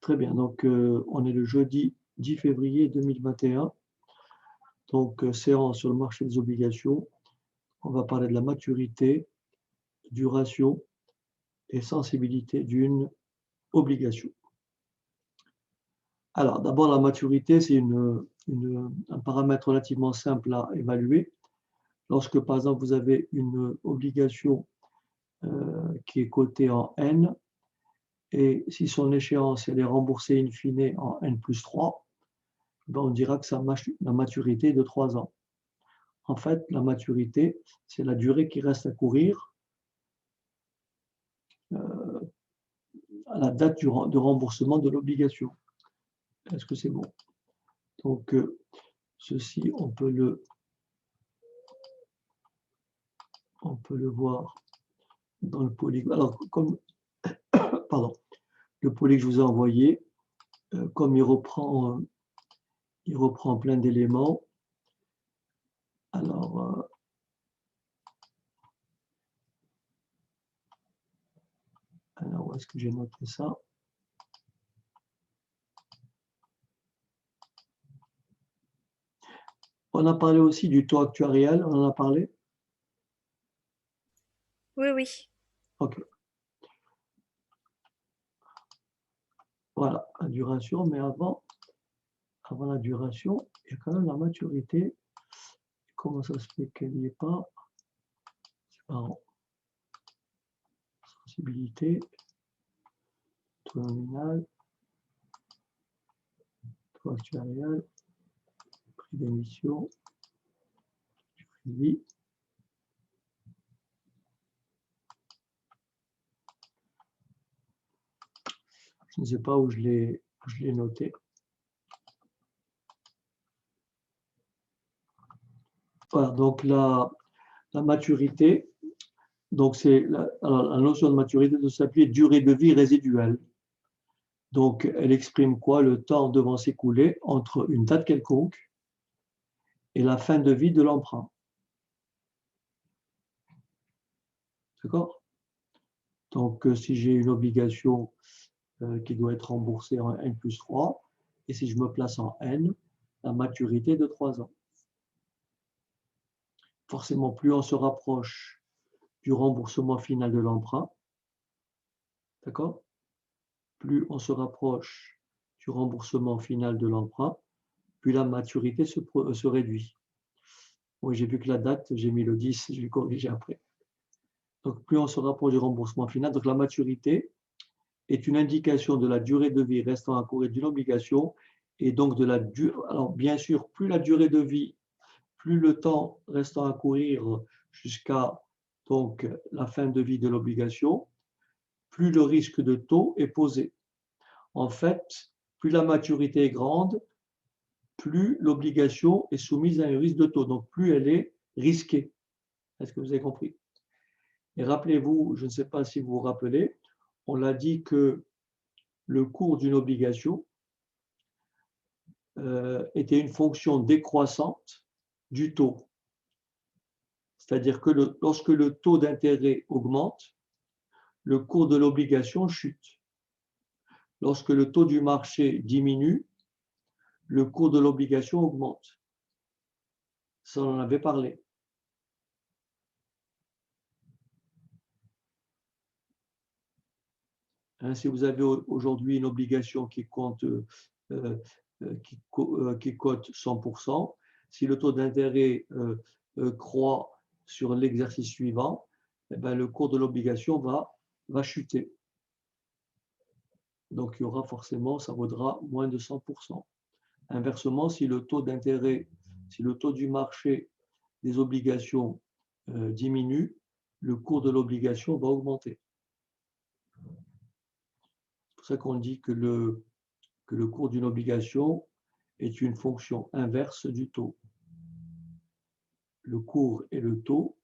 Très bien, donc on est le jeudi 10 février 2021. Donc séance sur le marché des obligations. On va parler de la maturité, duration et sensibilité d'une obligation. Alors d'abord la maturité, c'est un paramètre relativement simple à évaluer. Lorsque par exemple vous avez une obligation qui est cotée en N, et si son échéance elle est remboursée in fine en N+3, ben on dira que la maturité est de 3 ans. En fait, la maturité, c'est la durée qui reste à courir à la date de remboursement de l'obligation. Est-ce que c'est bon? Donc, ceci, on peut le voir dans le polygone. Alors, comme, pardon, le polygone que je vous ai envoyé, comme il reprend plein d'éléments. Alors, où est-ce que j'ai noté ça? On a parlé aussi du taux actuariel, on en a parlé? Oui, oui. Ok. Voilà, la duration, mais avant la duration, il y a quand même la maturité. Comment ça se fait qu'elle n'y est pas? C'est marrant. Sensibilité, taux nominal, taux actuariel, prix d'émission, prix de vie. Je ne sais pas où je l'ai noté. Voilà, donc la maturité, donc c'est la notion de maturité de s'appeler durée de vie résiduelle. Donc elle exprime quoi? Le temps devant s'écouler entre une date quelconque et la fin de vie de l'emprunt. D'accord? Donc si j'ai une obligation qui doit être remboursée en N+3, et si je me place en N, la maturité est de 3 ans. Forcément, plus on se rapproche du remboursement final de l'emprunt, d'accord? Plus on se rapproche du remboursement final de l'emprunt, plus la maturité se réduit. Oui, j'ai vu que la date, j'ai mis le 10, je vais corriger après. Donc, plus on se rapproche du remboursement final, donc la maturité est une indication de la durée de vie restant à courir d'une obligation et donc de la durée. Alors, bien sûr, plus la durée de vie, plus le temps restant à courir jusqu'à donc la fin de vie de l'obligation, plus le risque de taux est posé. En fait, plus la maturité est grande, plus l'obligation est soumise à un risque de taux, donc plus elle est risquée. Est-ce que vous avez compris? Et rappelez-vous, je ne sais pas si vous vous rappelez, on l'a dit que le cours d'une obligation était une fonction décroissante du taux. C'est-à-dire que lorsque le taux d'intérêt augmente, le cours de l'obligation chute. Lorsque le taux du marché diminue, le cours de l'obligation augmente. Ça, on en avait parlé. Hein, si vous avez aujourd'hui une obligation qui cote 100%, si le taux d'intérêt croît sur l'exercice suivant, eh ben, le cours de l'obligation va chuter. Donc, il y aura forcément, ça vaudra moins de 100%. Inversement, si le taux d'intérêt, si le taux du marché des obligations diminue, le cours de l'obligation va augmenter. C'est pour ça qu'on dit que le cours d'une obligation est une fonction inverse du taux. Le cours et le taux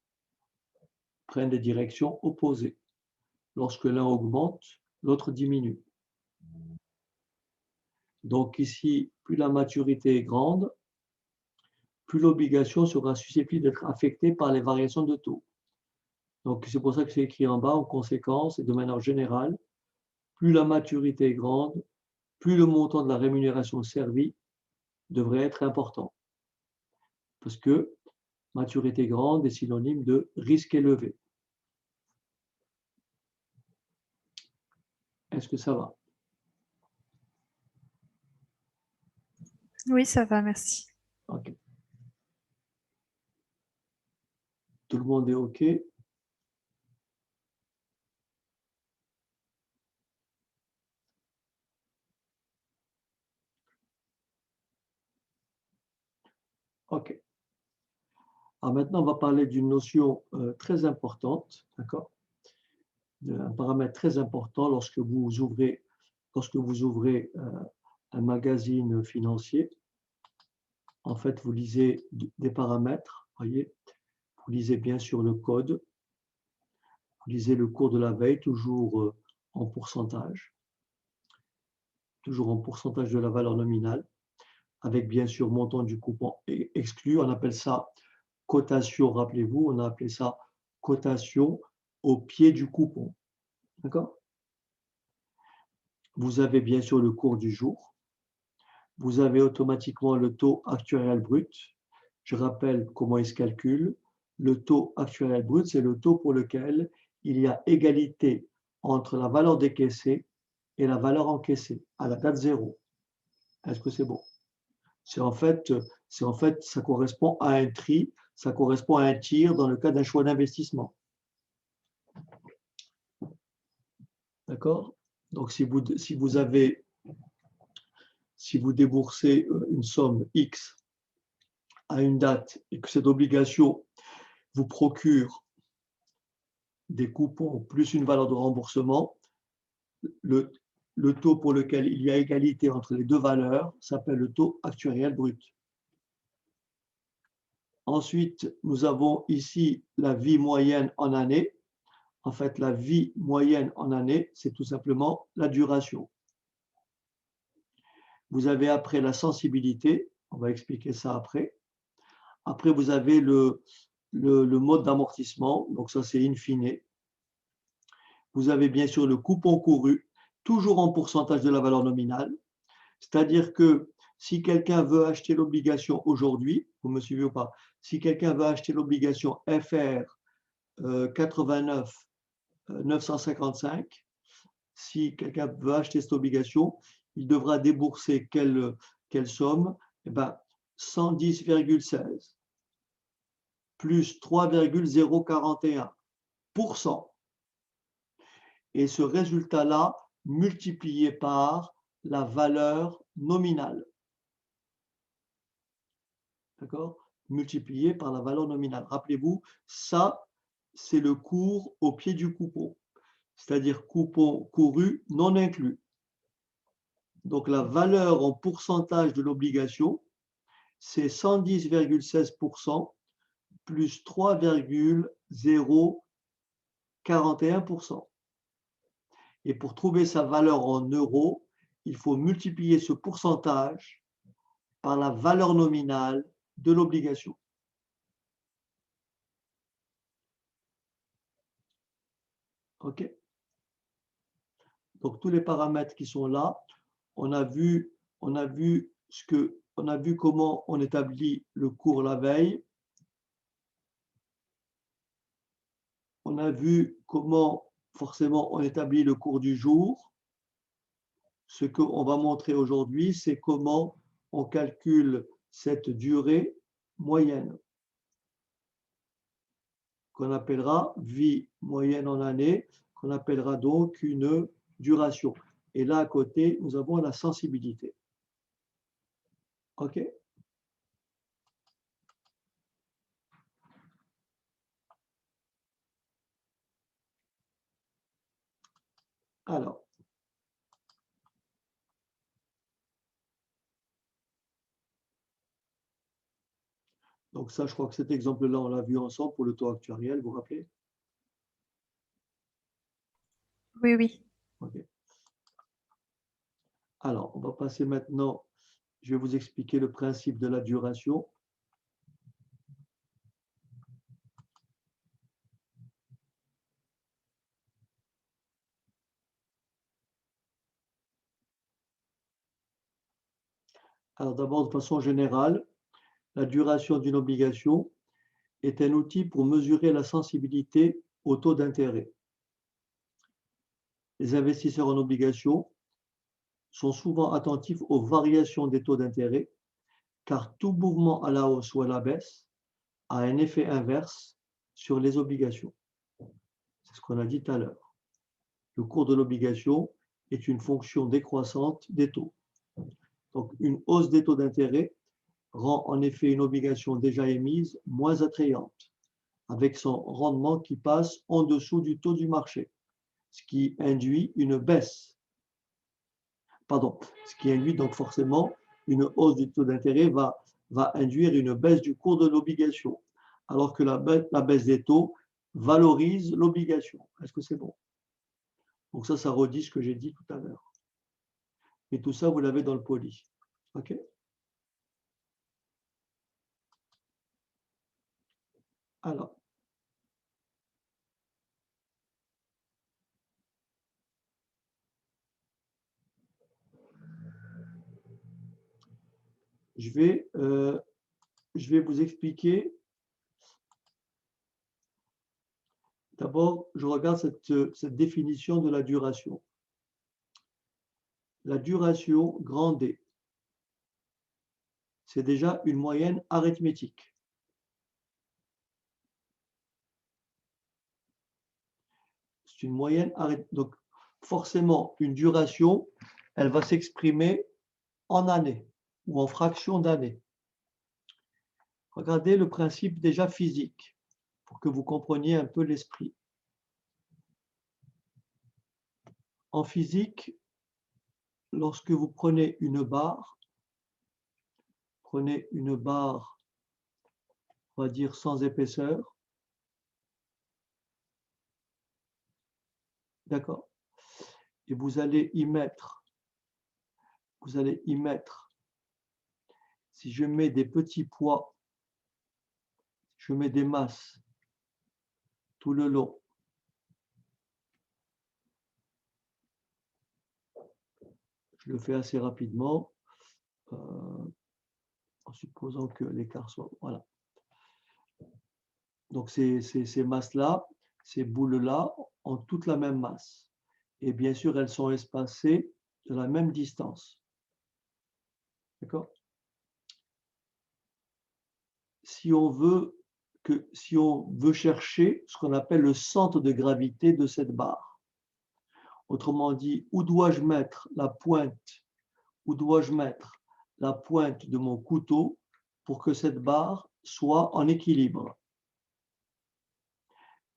prennent des directions opposées. Lorsque l'un augmente, l'autre diminue. Donc ici, plus la maturité est grande, plus l'obligation sera susceptible d'être affectée par les variations de taux. Donc c'est pour ça que c'est écrit en bas, en conséquence, et de manière générale, plus la maturité est grande, plus le montant de la rémunération servie devrait être important. Parce que maturité grande est synonyme de risque élevé. Est-ce que ça va? Oui, ça va, merci. Ok. Tout le monde est OK? OK. Alors maintenant, on va parler d'une notion très importante, d'accord? Un paramètre très important lorsque vous ouvrez un magazine financier. En fait, vous lisez des paramètres, voyez, vous lisez bien sûr le code, vous lisez le cours de la veille, toujours en pourcentage de la valeur nominale, avec bien sûr montant du coupon exclu. On appelle ça cotation, rappelez-vous, on a appelé ça cotation au pied du coupon. D'accord? Vous avez bien sûr le cours du jour. Vous avez automatiquement le taux actuariel brut. Je rappelle comment il se calcule. Le taux actuariel brut, c'est le taux pour lequel il y a égalité entre la valeur décaissée et la valeur encaissée à la date zéro. Est-ce que c'est bon? C'est en fait, ça correspond à un tri, ça correspond à un tir dans le cas d'un choix d'investissement. D'accord? Donc, si vous déboursez une somme X à une date et que cette obligation vous procure des coupons plus une valeur de remboursement, le, le taux pour lequel il y a égalité entre les deux valeurs s'appelle le taux actuariel brut. Ensuite, nous avons ici la vie moyenne en année. En fait, la vie moyenne en année, c'est tout simplement la duration. Vous avez après la sensibilité, on va expliquer ça après. Après, vous avez le mode d'amortissement, donc ça c'est in fine. Vous avez bien sûr le coupon couru, toujours en pourcentage de la valeur nominale. C'est-à-dire que si quelqu'un veut acheter l'obligation aujourd'hui, vous me suivez ou pas? Si quelqu'un veut acheter l'obligation FR 89 955, si quelqu'un veut acheter cette obligation, il devra débourser quelle somme? Eh ben, 110,16 plus 3,041%. Et ce résultat-là multiplié par la valeur nominale. D'accord? Multiplié par la valeur nominale. Rappelez-vous, ça, c'est le cours au pied du coupon, c'est-à-dire coupon couru non inclus. Donc la valeur en pourcentage de l'obligation, c'est 110,16% plus 3,041%. Et pour trouver sa valeur en euros, il faut multiplier ce pourcentage par la valeur nominale de l'obligation. OK? Donc tous les paramètres qui sont là, on a vu comment on établit le cours la veille. On a vu comment forcément on établit le cours du jour. Ce qu'on va montrer aujourd'hui, c'est comment on calcule cette durée moyenne, qu'on appellera vie moyenne en année, qu'on appellera donc une duration. Et là, à côté, nous avons la sensibilité. OK? Alors, donc ça, je crois que cet exemple-là, on l'a vu ensemble pour le taux actuariel, vous vous rappelez? Oui, oui. OK. Alors, on va passer maintenant, je vais vous expliquer le principe de la duration. Alors d'abord, de façon générale, la duration d'une obligation est un outil pour mesurer la sensibilité au taux d'intérêt. Les investisseurs en obligations sont souvent attentifs aux variations des taux d'intérêt, car tout mouvement à la hausse ou à la baisse a un effet inverse sur les obligations. C'est ce qu'on a dit tout à l'heure. Le cours de l'obligation est une fonction décroissante des taux. Donc, une hausse des taux d'intérêt rend en effet une obligation déjà émise moins attrayante, avec son rendement qui passe en dessous du taux du marché, ce qui induit une baisse. Ce qui induit donc forcément une hausse du taux d'intérêt va induire une baisse du cours de l'obligation, alors que la baisse des taux valorise l'obligation. Est-ce que c'est bon? Donc ça redit ce que j'ai dit tout à l'heure. Et tout ça, vous l'avez dans le poly. OK? Alors, je vais vous expliquer. D'abord, je regarde cette définition de la duration. La duration, grand D, c'est déjà une moyenne arithmétique. C'est une moyenne arithmétique. Donc, forcément, une duration, elle va s'exprimer en années ou en fractions d'années. Regardez le principe déjà physique pour que vous compreniez un peu l'esprit. En physique, lorsque vous prenez une barre, on va dire sans épaisseur, d'accord, et vous allez y mettre, si je mets des petits poids, je mets des masses tout le long, je le fais assez rapidement, en supposant que l'écart soit, voilà. Donc ces masses-là, ces boules-là ont toutes la même masse. Et bien sûr, elles sont espacées de la même distance. D'accord? Si on veut chercher ce qu'on appelle le centre de gravité de cette barre, autrement dit, où dois-je mettre la pointe de mon couteau pour que cette barre soit en équilibre?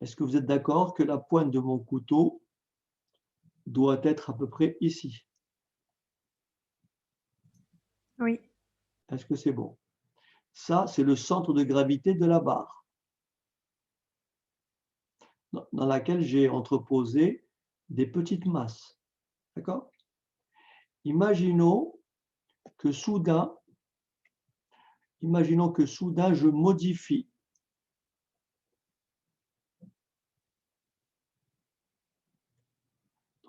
Est-ce que vous êtes d'accord que la pointe de mon couteau doit être à peu près ici? Oui. Est-ce que c'est bon? Ça, c'est le centre de gravité de la barre, dans laquelle j'ai entreposé des petites masses. D'accord? Imaginons que soudain, je modifie.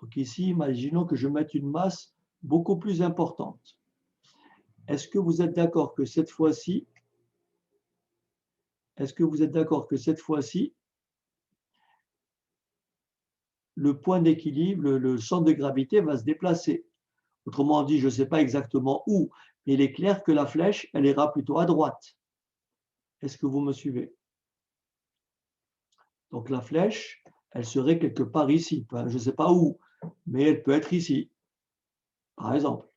Donc ici, imaginons que je mette une masse beaucoup plus importante. Est-ce que vous êtes d'accord que cette fois-ci, le point d'équilibre, le centre de gravité va se déplacer? Autrement dit, je ne sais pas exactement où, mais il est clair que la flèche, elle ira plutôt à droite. Est-ce que vous me suivez? Donc la flèche, elle serait quelque part ici. Enfin, je ne sais pas où, mais elle peut être ici, par exemple.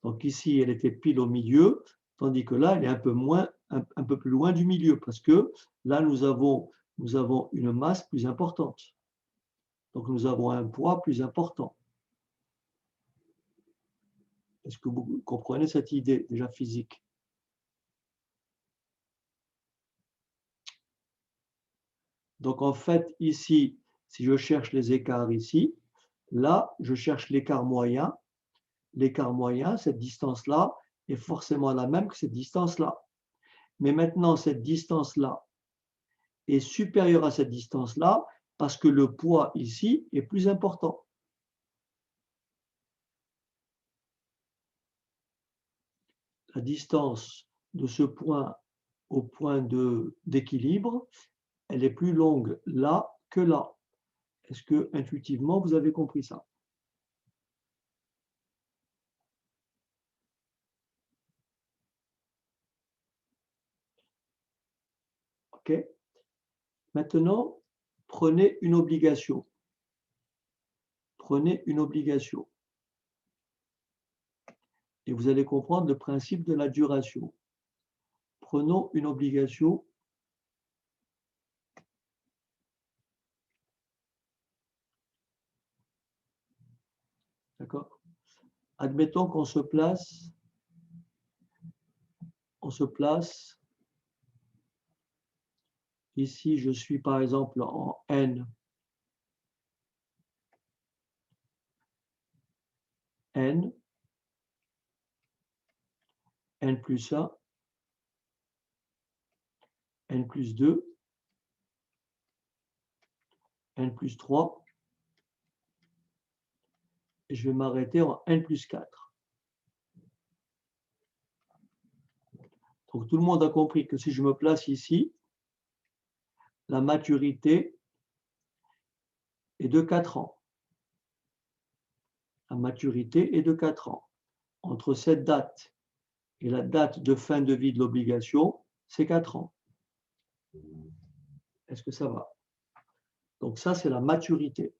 Donc ici, elle était pile au milieu, tandis que là, elle est un peu plus loin du milieu, parce que là, nous avons une masse plus importante. Donc nous avons un poids plus important. Est-ce que vous comprenez cette idée déjà physique? Donc en fait, ici, si je cherche les écarts ici, là, je cherche l'écart moyen. L'écart moyen, cette distance-là, est forcément la même que cette distance-là. Mais maintenant, cette distance-là est supérieure à cette distance-là parce que le poids ici est plus important. La distance de ce point au point d'équilibre, elle est plus longue là que là. Est-ce que intuitivement vous avez compris ça? OK. Maintenant, prenez une obligation. Prenez une obligation. Et vous allez comprendre le principe de la duration. Prenons une obligation. D'accord? Admettons qu'on se place, ici, je suis par exemple en N, N plus 1, N plus 2, N plus 3, et je vais m'arrêter en N plus 4. Donc tout le monde a compris que si je me place ici, la maturité est de 4 ans. La maturité est de 4 ans. Entre cette date et la date de fin de vie de l'obligation, c'est 4 ans. Est-ce que ça va? Donc ça, c'est la maturité.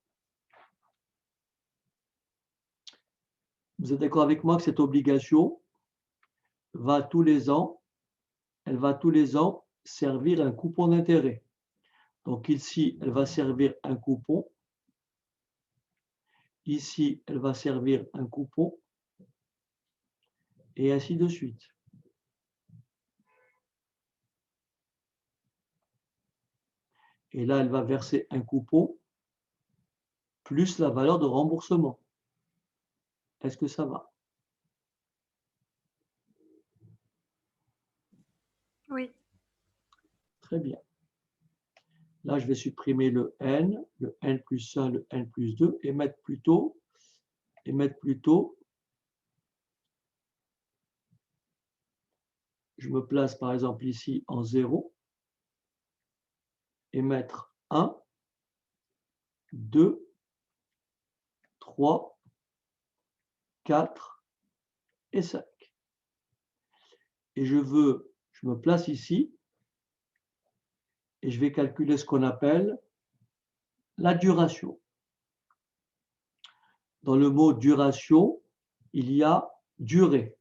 Vous êtes d'accord avec moi que cette obligation va tous les ans, elle va tous les ans servir un coupon d'intérêt. Donc ici, elle va servir un coupon. Ici, elle va servir un coupon. Et ainsi de suite. Et là, elle va verser un coupon plus la valeur de remboursement. Est-ce que ça va? Oui. Très bien. Là, je vais supprimer le n plus 1, le n plus 2, et mettre plutôt, je me place par exemple ici en 0, et mettre 1, 2, 3, 4 et 5. Et je me place ici, et je vais calculer ce qu'on appelle la duration. Dans le mot duration, il y a durée.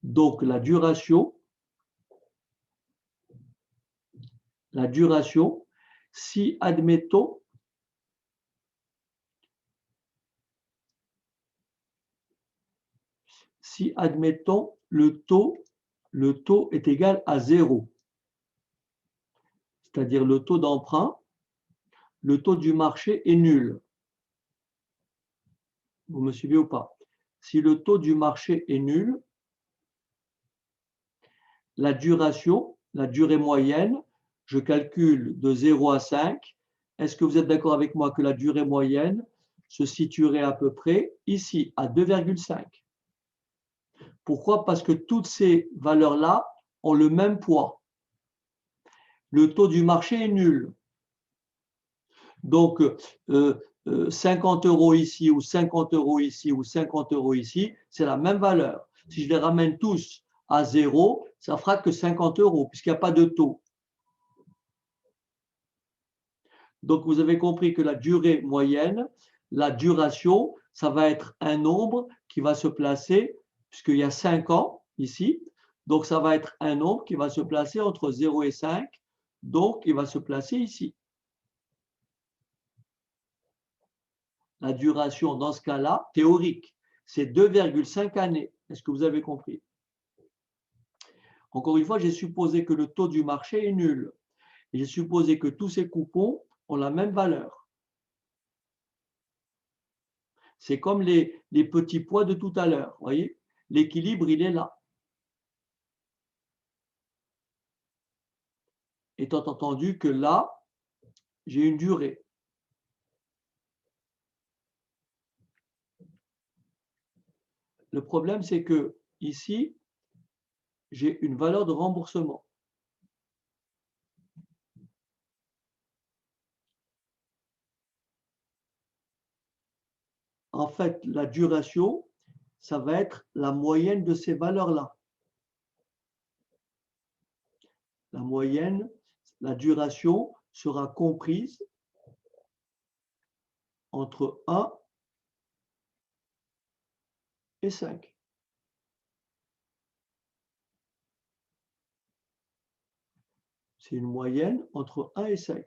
Donc la duration, si admettons le taux est égal à 0, c'est-à-dire le taux d'emprunt, le taux du marché est nul. Vous me suivez ou pas? Si le taux du marché est nul, la durée moyenne, je calcule de 0 à 5. Est-ce que vous êtes d'accord avec moi que la durée moyenne se situerait à peu près ici, à 2,5? Pourquoi? Parce que toutes ces valeurs-là ont le même poids. Le taux du marché est nul. Donc, 50 € ici, ou 50 € ici, ou 50 € ici, c'est la même valeur. Si je les ramène tous à 0, ça fera que 50 €, puisqu'il n'y a pas de taux. Donc, vous avez compris que la durée moyenne, la duration, ça va être un nombre qui va se placer, puisqu'il y a 5 ans ici, donc ça va être un nombre qui va se placer entre 0 et 5, donc il va se placer ici. La duration dans ce cas-là, théorique, c'est 2,5 années. Est-ce que vous avez compris? Encore une fois, j'ai supposé que le taux du marché est nul. Et j'ai supposé que tous ces coupons ont la même valeur. C'est comme les petits poids de tout à l'heure. Vous voyez, l'équilibre, il est là. Étant entendu que là, j'ai une durée. Le problème, c'est que ici, j'ai une valeur de remboursement. En fait, la duration, ça va être la moyenne de ces valeurs-là. La moyenne, la duration sera comprise entre 1 et 5. C'est une moyenne entre 1 et 5.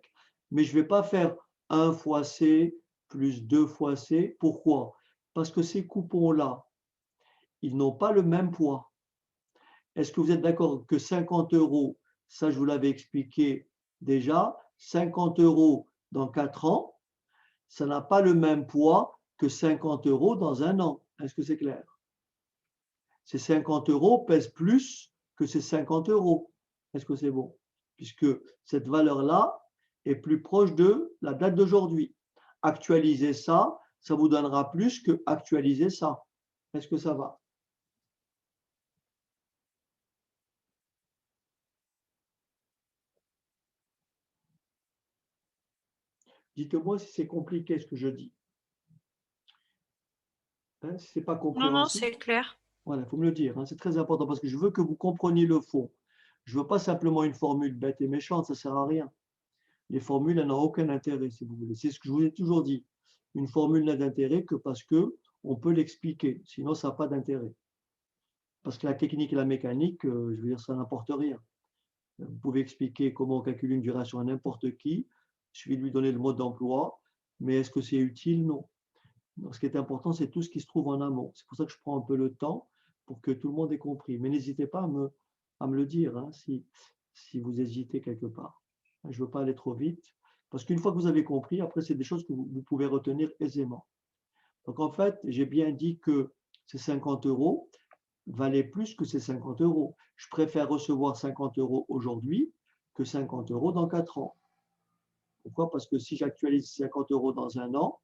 Mais je ne vais pas faire 1 fois C plus 2 fois C. Pourquoi? Parce que ces coupons-là, ils n'ont pas le même poids. Est-ce que vous êtes d'accord que 50 €, ça je vous l'avais expliqué déjà, 50 € dans 4 ans, ça n'a pas le même poids que 50 € dans un an. Est-ce que c'est clair? Ces 50 € pèsent plus que ces 50 €. Est-ce que c'est bon? Puisque cette valeur-là est plus proche de la date d'aujourd'hui. Actualiser ça, ça vous donnera plus que actualiser ça. Est-ce que ça va? Dites-moi si c'est compliqué ce que je dis. Hein, si ce n'est pas Non, non, compréhensible. c'est clair. Voilà, il faut me le dire, hein, c'est très important parce que je veux que vous compreniez le fond. Je ne veux pas simplement une formule bête et méchante, ça ne sert à rien. Les formules, elles n'ont aucun intérêt, si vous voulez. C'est ce que je vous ai toujours dit. Une formule n'a d'intérêt que parce qu'on peut l'expliquer, sinon ça n'a pas d'intérêt. Parce que la technique et la mécanique, je veux dire, ça n'importe rien. Vous pouvez expliquer comment on calcule une duration à n'importe qui, il suffit de lui donner le mode d'emploi, mais est-ce que c'est utile? Non. Donc, ce qui est important, c'est tout ce qui se trouve en amont. C'est pour ça que je prends un peu le temps pour que tout le monde ait compris. Mais n'hésitez pas à me le dire hein, si vous hésitez quelque part. Je ne veux pas aller trop vite, parce qu'une fois que vous avez compris, après, c'est des choses que vous pouvez retenir aisément. Donc, en fait, j'ai bien dit que ces 50 € valaient plus que ces 50 €. Je préfère recevoir 50 € aujourd'hui que 50 € dans 4 ans. Pourquoi? Parce que si j'actualise 50 € dans un an,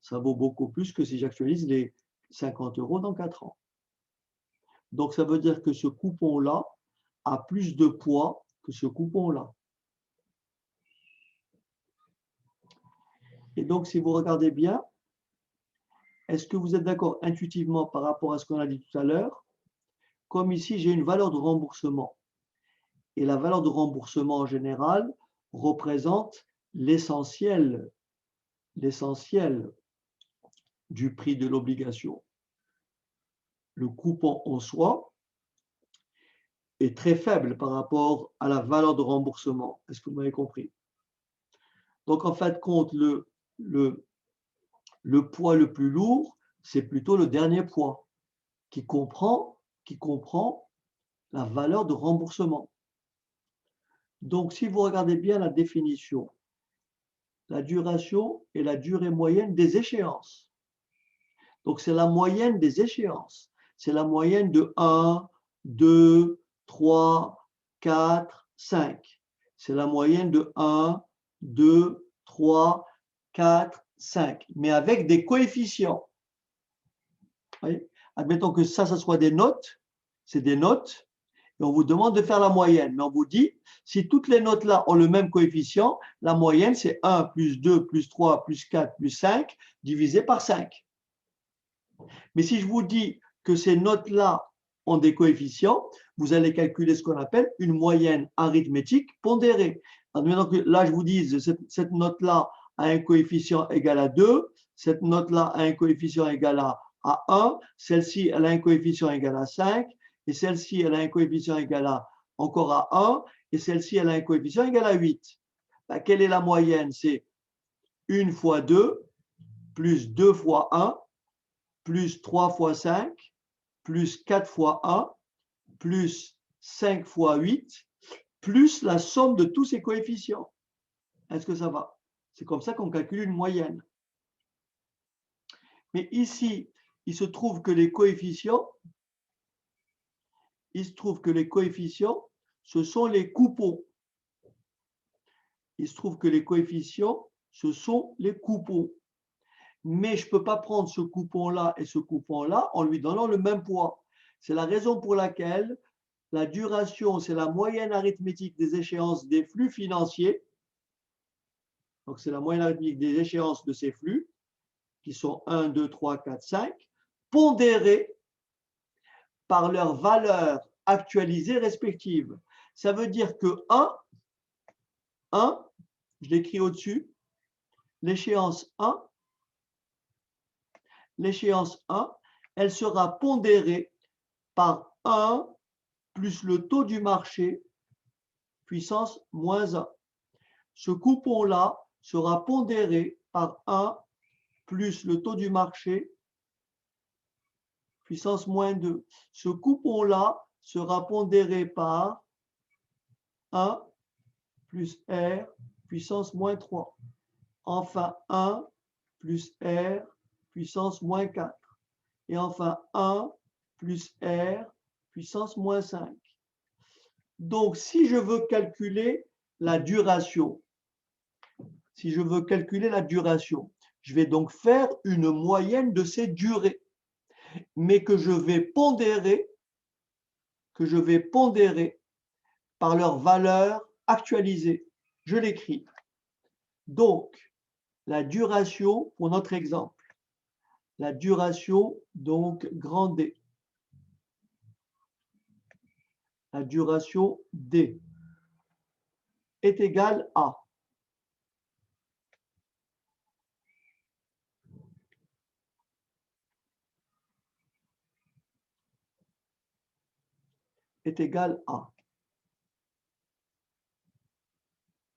ça vaut beaucoup plus que si j'actualise les 50 € dans 4 ans. Donc, ça veut dire que ce coupon-là a plus de poids que ce coupon-là. Et donc, si vous regardez bien, est-ce que vous êtes d'accord intuitivement par rapport à ce qu'on a dit tout à l'heure? Comme ici, j'ai une valeur de remboursement. Et la valeur de remboursement en général représente l'essentiel du prix de l'obligation. Le coupon en soi est très faible par rapport à la valeur de remboursement. Est-ce que vous m'avez compris? Donc, en fait, compte le poids le plus lourd, c'est plutôt le dernier poids qui comprend la valeur de remboursement. Donc, si vous regardez bien la définition, la duration est la durée moyenne des échéances. Donc, c'est la moyenne des échéances. C'est la moyenne de 1, 2, 3, 4, 5. C'est la moyenne de 1, 2, 3, 4, 5. Mais avec des coefficients. Voyez? Admettons que ça soit des notes. C'est des notes. Et on vous demande de faire la moyenne. Mais on vous dit, si toutes les notes-là ont le même coefficient, la moyenne, c'est 1 plus 2 plus 3 plus 4 plus 5 divisé par 5. Mais si je vous dis que ces notes-là ont des coefficients, vous allez calculer ce qu'on appelle une moyenne arithmétique pondérée. Admettons que là, je vous dise, cette note-là a un coefficient égal à 2, cette note-là a un coefficient égal à 1, celle-ci, elle a un coefficient égal à 5, et celle-ci, elle a un coefficient égal à encore à 1, et celle-ci, elle a un coefficient égal à 8. Ben, quelle est la moyenne? C'est 1 fois 2, plus 2 fois 1, plus 3 fois 5, plus 4 fois 1, plus 5 fois 8, plus la somme de tous ces coefficients. Est-ce que ça va? C'est comme ça qu'on calcule une moyenne. Mais ici, il se trouve que les coefficients, ce sont les coupons. il se trouve que les coefficients, ce sont les coupons. Mais je ne peux pas prendre ce coupon-là et ce coupon-là en lui donnant le même poids. C'est la raison pour laquelle la duration, c'est la moyenne arithmétique des échéances des flux financiers. Donc, c'est la moyenne arithmétique des échéances de ces flux, qui sont 1, 2, 3, 4, 5, pondérées par leurs valeurs actualisées respectives. Ça veut dire que 1, je l'écris au-dessus, l'échéance 1, elle sera pondérée par 1 plus le taux du marché puissance moins 1. Ce coupon-là sera pondéré par 1 plus le taux du marché puissance moins 2. Ce coupon-là sera pondéré par 1 plus R puissance moins 3. Enfin, 1 plus R puissance moins 4. Et enfin, 1 plus R puissance moins 5. Donc, si je veux calculer la duration, je vais donc faire une moyenne de ces durées, mais que je vais pondérer par leur valeur actualisée. Je l'écris. Donc, la duration, pour notre exemple, la duration, donc, grand D. La duration D est égale à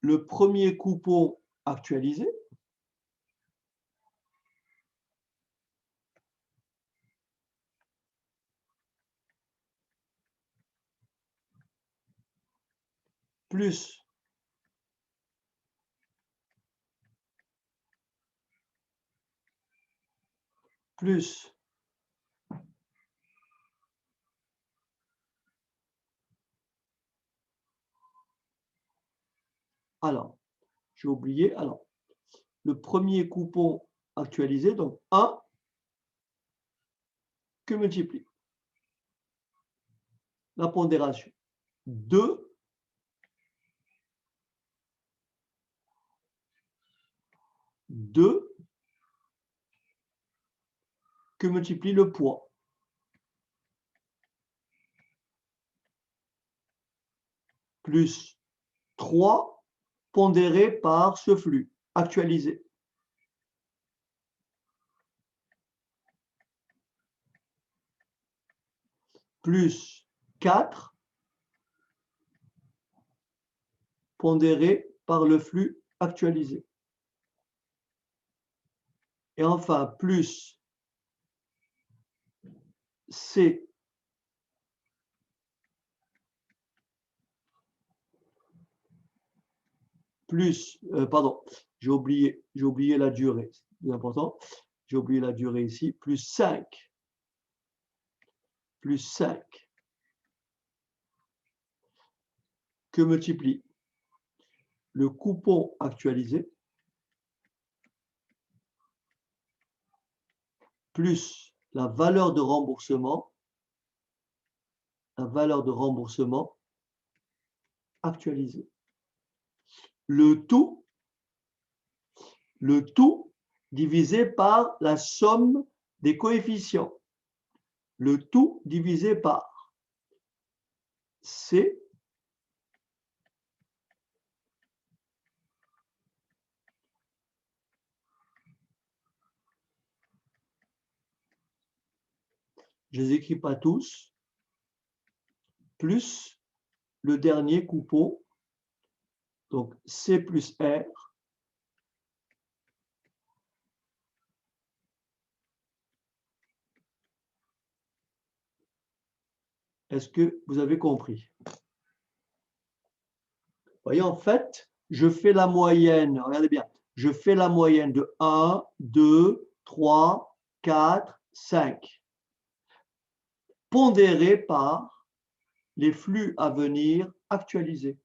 le premier coupon actualisé plus alors, j'ai oublié, alors, le premier coupon actualisé, donc 1, que multiplie la pondération. 2, que multiplie le poids. Plus 3 pondéré par ce flux actualisé. Plus 4 pondéré par le flux actualisé. Et enfin, plus C plus, pardon, j'ai oublié la durée, c'est plus important. J'ai oublié la durée ici, plus 5 que multiplie le coupon actualisé plus la valeur de remboursement actualisée. Le tout divisé par la somme des coefficients. Le tout divisé par C je ne les écris pas tous, plus le dernier coupon, donc C plus R, est-ce que vous avez compris? Vous voyez, en fait, je fais la moyenne, regardez bien, je fais la moyenne de 1, 2, 3, 4, 5, pondéré par les flux à venir actualisés.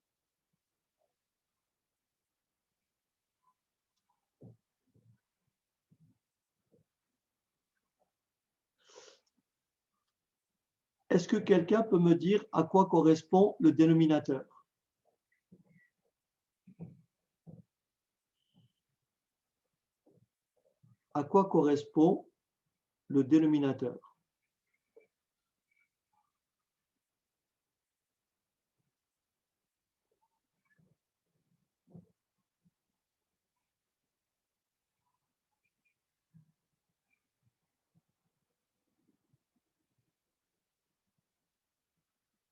Est-ce que quelqu'un peut me dire à quoi correspond le dénominateur? À quoi correspond le dénominateur?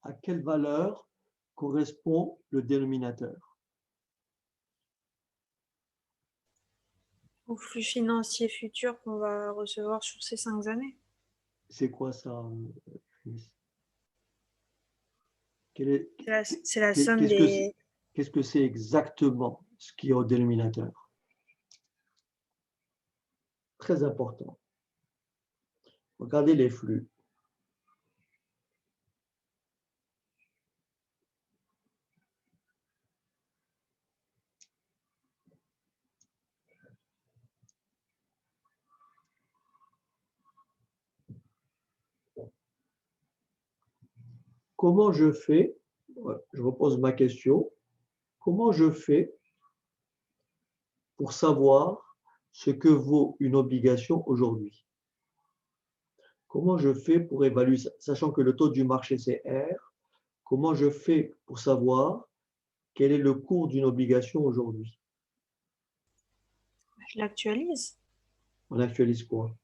À quelle valeur correspond le dénominateur? Au flux financier futur qu'on va recevoir sur ces 5 années. C'est quoi ça, Chris? Quel est- C'est la somme Qu'est-ce que des... qu'est-ce que c'est exactement ce qui est au dénominateur? Très important. Regardez les flux. Comment je fais, je repose ma question, comment je fais pour savoir ce que vaut une obligation aujourd'hui? Comment je fais pour évaluer, sachant que le taux du marché c'est R, comment je fais pour savoir quel est le cours d'une obligation aujourd'hui? Je l'actualise. On actualise quoi?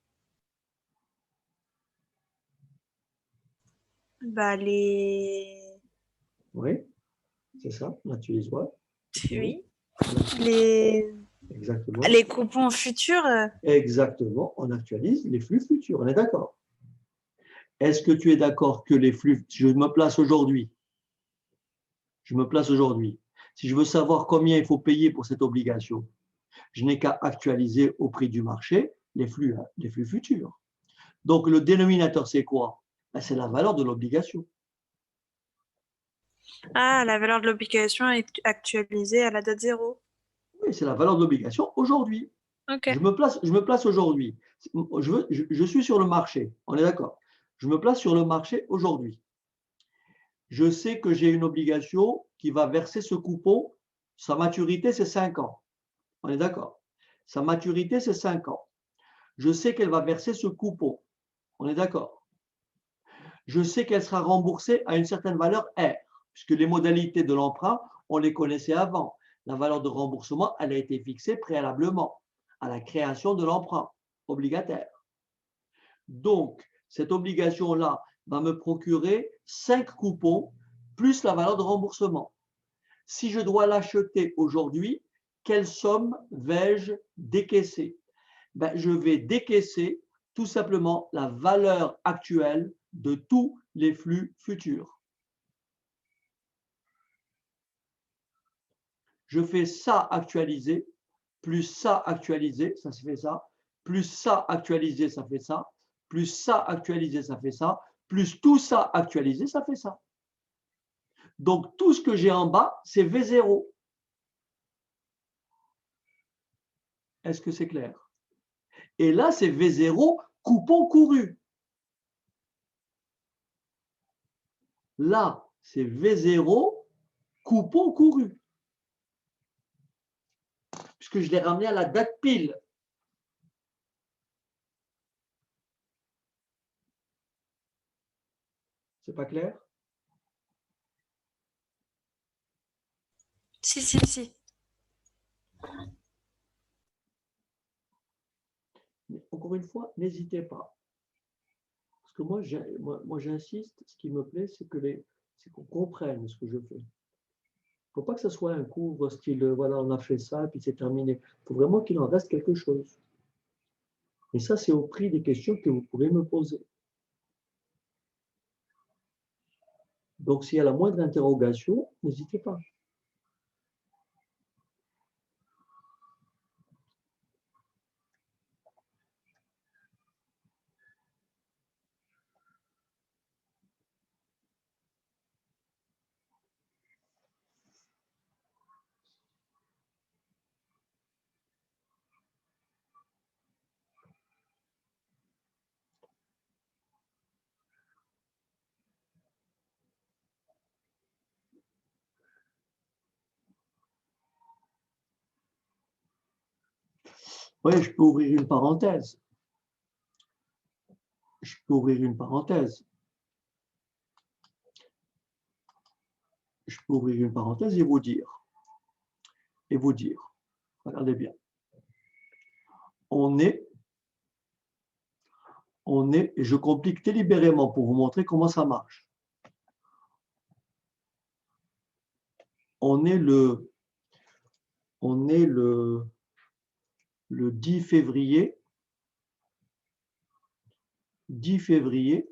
Bah, les... Oui, c'est ça, on actualise quoi? Oui, Oui. Les... exactement. Les coupons futurs, Exactement, on actualise les flux futurs, on est d'accord. Est-ce que tu es d'accord que les flux, je me place aujourd'hui, si je veux savoir combien il faut payer pour cette obligation, je n'ai qu'à actualiser au prix du marché les flux futurs. Donc le dénominateur, c'est quoi? Ben, c'est la valeur de l'obligation. ah, la valeur de l'obligation est actualisée à la date zéro. Oui, c'est la valeur de l'obligation aujourd'hui. Ok. Je me place aujourd'hui. Je suis sur le marché, on est d'accord. Je me place sur le marché aujourd'hui. Je sais que j'ai une obligation qui va verser ce coupon. Sa maturité, c'est 5 ans. On est d'accord. Sa maturité, c'est 5 ans. Je sais qu'elle va verser ce coupon. On est d'accord. Je sais qu'elle sera remboursée à une certaine valeur R, puisque les modalités de l'emprunt, on les connaissait avant. La valeur de remboursement, elle a été fixée préalablement à la création de l'emprunt obligataire. Donc, cette obligation-là va me procurer 5 coupons plus la valeur de remboursement. Si je dois l'acheter aujourd'hui, quelle somme vais-je décaisser? Ben, je vais décaisser tout simplement la valeur actuelle de tous les flux futurs. Je fais ça actualisé, plus ça actualisé, ça fait ça, plus ça actualisé, ça fait ça, plus ça actualisé, ça fait ça, plus tout ça actualisé, ça fait ça. Donc tout ce que j'ai en bas, c'est V0. Est-ce que c'est clair? Et là, c'est V0 coupon couru. Là, c'est V0 coupon couru. Puisque je l'ai ramené à la date pile. C'est pas clair? Si, si, si. Mais encore une fois, n'hésitez pas. Parce que moi j'insiste, ce qui me plaît, c'est qu'on comprenne ce que je fais. Il ne faut pas que ce soit un cours style, voilà, on a fait ça, puis c'est terminé. Il faut vraiment qu'il en reste quelque chose. Et ça, c'est au prix des questions que vous pouvez me poser. Donc, s'il y a la moindre interrogation, n'hésitez pas. Oui, je peux ouvrir une parenthèse. Je peux ouvrir une parenthèse. Je peux ouvrir une parenthèse et vous dire, regardez bien, on est, et je complique délibérément pour vous montrer comment ça marche. On est le 10 février. 10 février.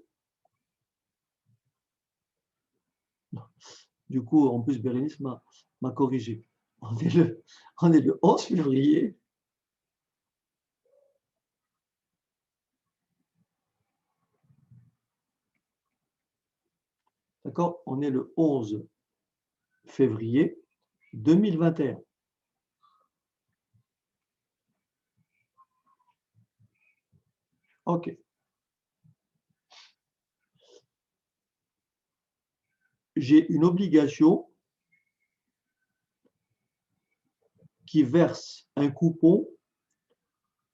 Du coup, en plus, Bérénice m'a corrigé. On est le 11 février. D'accord? On est le 11 février 2021. OK. J'ai une obligation qui verse un coupon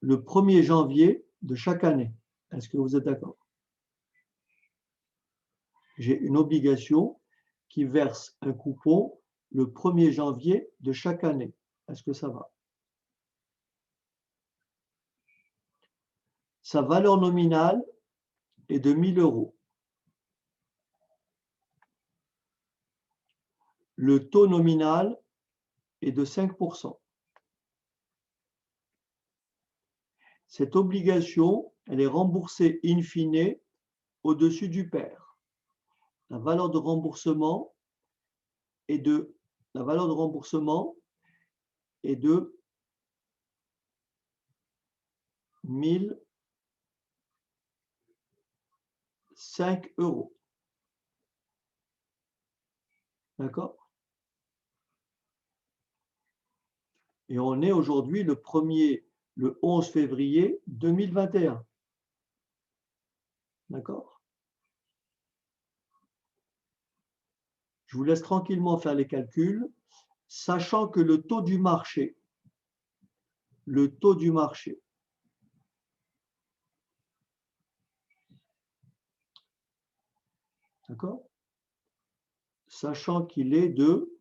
le 1er janvier de chaque année. Est-ce que vous êtes d'accord? J'ai une obligation qui verse un coupon le 1er janvier de chaque année. Est-ce que ça va? Sa valeur nominale est de 1 000 euros. Le taux nominal est de 5%. Cette obligation, elle est remboursée in fine au-dessus du pair. La valeur de remboursement est de 1 005 euros. D'accord? Et on est aujourd'hui le 11 février 2021. D'accord? Je vous laisse tranquillement faire les calculs, sachant que le taux du marché, d'accord? Sachant qu'il est de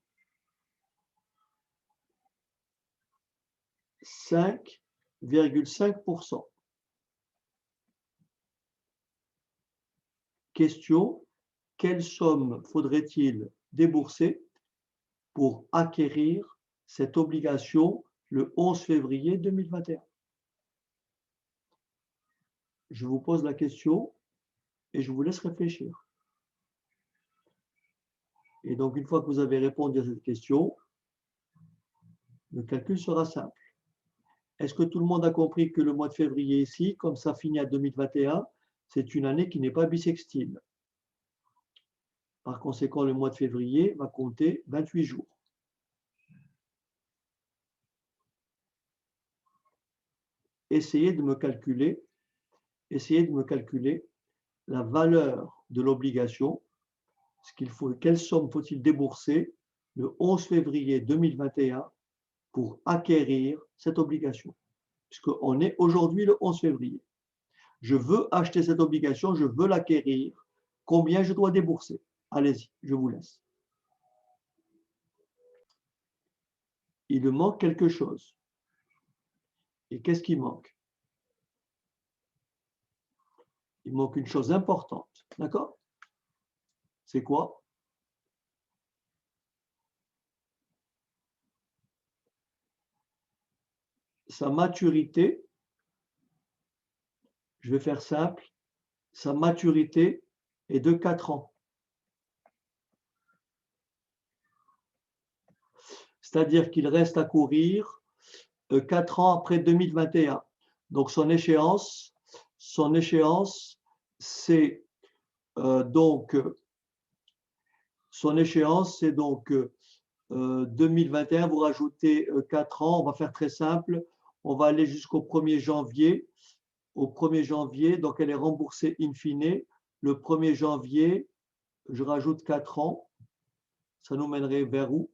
5,5%. Question, quelle somme faudrait-il débourser pour acquérir cette obligation le 11 février 2021? Je vous pose la question et je vous laisse réfléchir. Et donc, une fois que vous avez répondu à cette question, le calcul sera simple. Est-ce que tout le monde a compris que le mois de février ici, comme ça finit à 2021, c'est une année qui n'est pas bissextile? Par conséquent, le mois de février va compter 28 jours. Essayez de me calculer la valeur de l'obligation, quelle somme faut-il débourser le 11 février 2021 pour acquérir cette obligation, puisqu'on est aujourd'hui le 11 février. Je veux acheter cette obligation, je veux l'acquérir. Combien je dois débourser? Allez-y, je vous laisse. Il me manque quelque chose. Et qu'est-ce qui manque? Il manque une chose importante. D'accord? C'est quoi? Sa maturité, je vais faire simple, sa maturité est de 4 ans. C'est-à-dire qu'il reste à courir 4 ans après 2021. Donc son échéance, c'est donc 2021, vous rajoutez 4 ans, on va faire très simple, on va aller jusqu'au 1er janvier. Au 1er janvier, donc elle est remboursée in fine. Le 1er janvier, je rajoute 4 ans, ça nous mènerait vers où?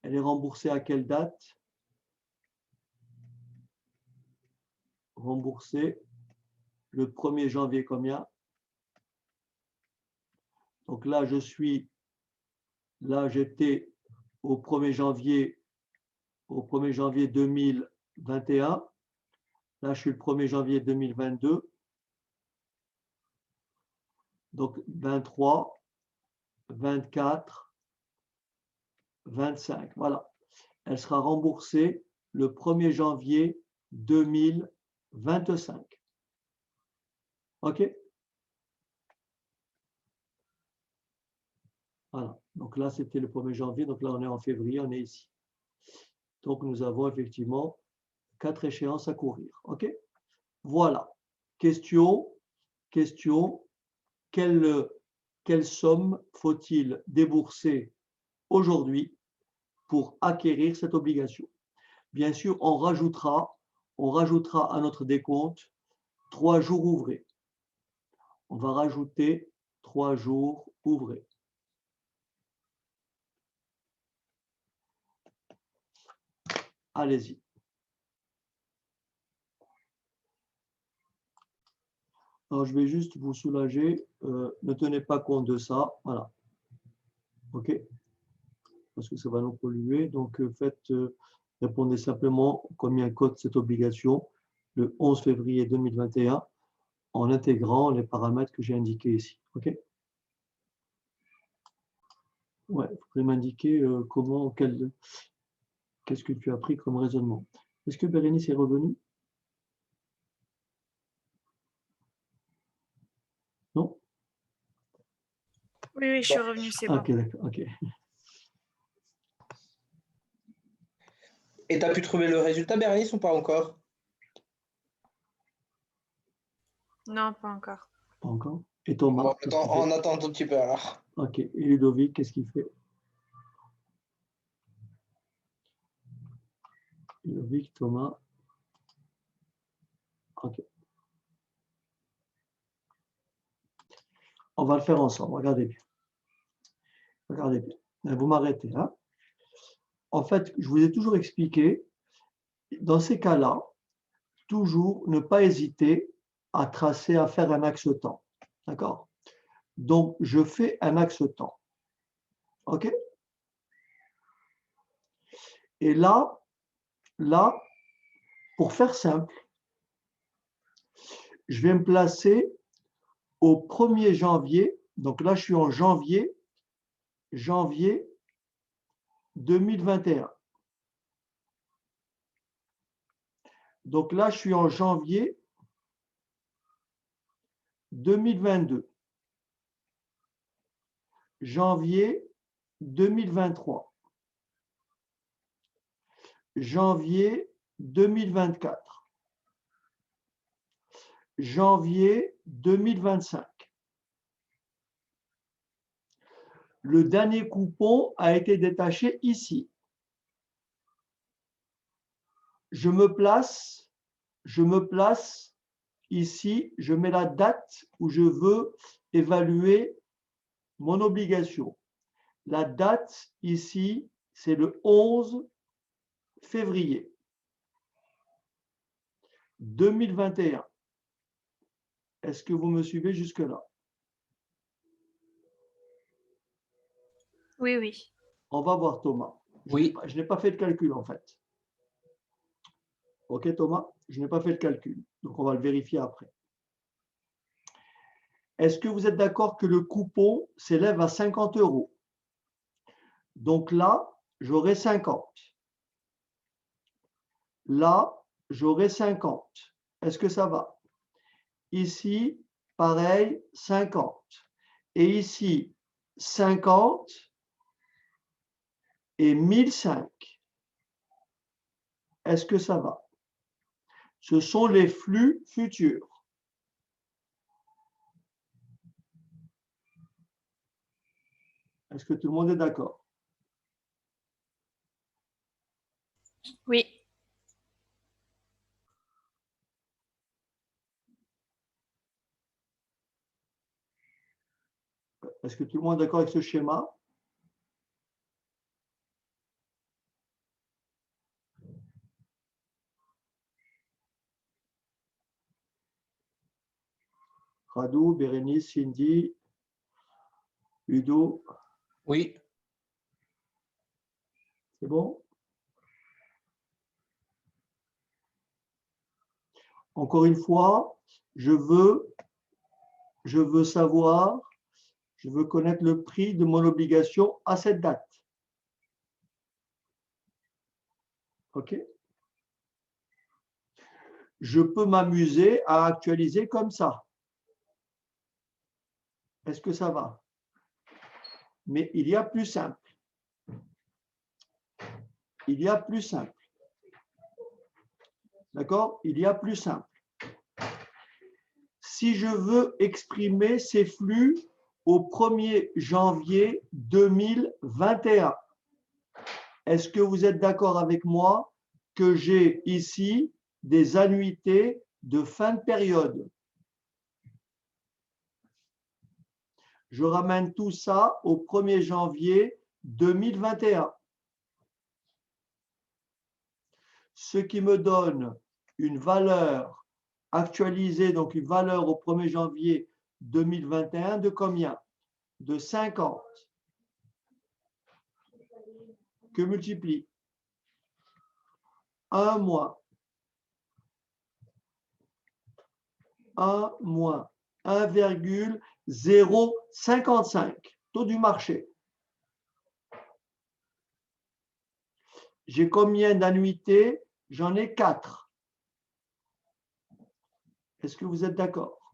Elle est remboursée à quelle date? Remboursée le 1er janvier combien? Donc là, j'étais au 1er janvier, 2021. Là, je suis le 1er janvier 2022. Donc 23, 24, 25. Voilà. Elle sera remboursée le 1er janvier 2025. OK? Voilà. Donc là, c'était le 1er janvier. Donc là, on est en février, on est ici. Donc, nous avons effectivement 4 échéances à courir. OK? Voilà. Question. Quelle somme faut-il débourser aujourd'hui pour acquérir cette obligation? Bien sûr, on rajoutera à notre décompte 3 jours ouvrés. On va rajouter 3 jours ouvrés. Allez-y. Alors, je vais juste vous soulager. Ne tenez pas compte de ça. Voilà. OK? Parce que ça va nous polluer. Donc, répondez simplement combien coûte cette obligation le 11 février 2021 en intégrant les paramètres que j'ai indiqués ici. OK? Ouais, il faudrait m'indiquer qu'est-ce que tu as pris comme raisonnement. Est-ce que Bérénice est revenue? Non? Oui, je suis revenue, c'est bon. Ok, d'accord, ok. Et tu as pu trouver le résultat, Bernice, ou pas encore? Non, pas encore. Pas encore. Et Thomas, Bon, qu'est-ce qu'il fait? on attend un tout petit peu alors. Ok. Et Ludovic, qu'est-ce qu'il fait? Ludovic, Thomas. Ok. On va le faire ensemble. Regardez bien. Regardez bien. Vous m'arrêtez. Hein? En fait, je vous ai toujours expliqué, dans ces cas-là, toujours ne pas hésiter à faire un axe temps. D'accord? Donc, je fais un axe temps. OK? Et là, pour faire simple, je vais me placer au 1er janvier. Donc là, je suis en janvier 2021. Donc là, je suis en janvier 2022. Janvier 2023. Janvier 2024. Janvier 2025. Le dernier coupon a été détaché ici. Je me place ici, je mets la date où je veux évaluer mon obligation. La date ici, c'est le 11 février 2021. Est-ce que vous me suivez jusque-là? Oui, oui. On va voir Thomas. Oui. Je n'ai pas fait le calcul en fait. Ok Thomas? Je n'ai pas fait le calcul. Donc on va le vérifier après. Est-ce que vous êtes d'accord que le coupon s'élève à 50 €? Donc là, j'aurai 50. Là, j'aurai 50. Est-ce que ça va? Ici, pareil, 50. Et ici, 50 et 1005. Est-ce que ça va? Ce sont les flux futurs. Est-ce que tout le monde est d'accord? Oui. Est-ce que tout le monde est d'accord avec ce schéma? Radou, Bérénice, Cindy, Udo, Oui. c'est bon? Encore une fois, je veux savoir, je veux connaître le prix de mon obligation à cette date. OK? Je peux m'amuser à actualiser comme ça. Est-ce que ça va? Mais il y a plus simple. Il y a plus simple. D'accord? Il y a plus simple. Si je veux exprimer ces flux au 1er janvier 2021, est-ce que vous êtes d'accord avec moi que j'ai ici des annuités de fin de période? Je ramène tout ça au 1er janvier 2021. Ce qui me donne une valeur actualisée, donc une valeur au 1er janvier 2021 de combien? De 50. Que multiplie 1 moins 1,055, taux du marché. J'ai combien d'annuités? J'en ai 4. Est-ce que vous êtes d'accord?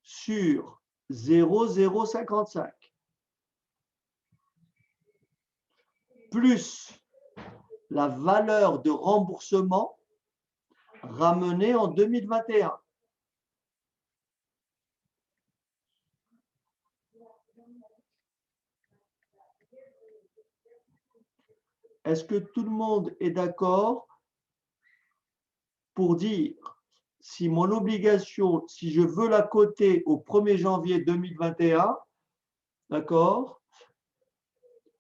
Sur 0,055 plus la valeur de remboursement ramenée en 2021. Est-ce que tout le monde est d'accord pour dire si mon obligation, si je veux la coter au 1er janvier 2021, d'accord,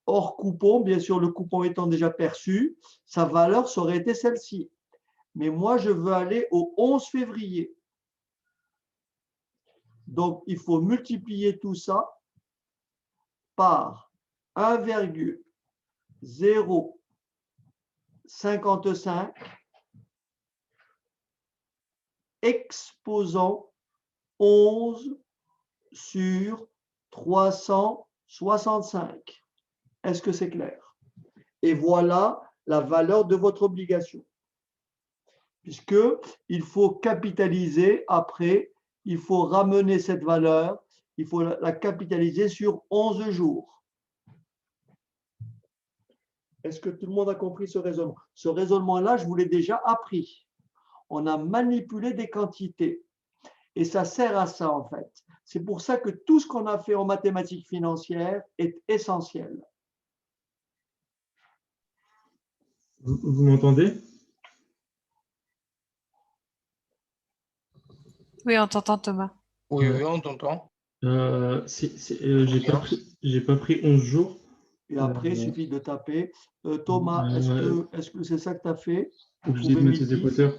hors coupon, bien sûr le coupon étant déjà perçu, sa valeur ça aurait été celle-ci. Mais moi, je veux aller au 11 février. Donc, il faut multiplier tout ça par 1,055 exposant 11 sur 365. Est-ce que c'est clair? Et voilà la valeur de votre obligation. Puisqu'il faut capitaliser après, il faut ramener cette valeur, il faut la capitaliser sur 11 jours. Est-ce que tout le monde a compris ce raisonnement? Ce raisonnement-là, je vous l'ai déjà appris. On a manipulé des quantités. Et ça sert à ça, en fait. C'est pour ça que tout ce qu'on a fait en mathématiques financières est essentiel. Vous m'entendez? Oui, on t'entend, Thomas. Oui, oui, on t'entend. J'ai pas pris 11 jours. Et après, il suffit de taper. Thomas, est-ce que c'est ça que tu as fait? Vous Obligé de pouvez mettre les midi. écouteurs.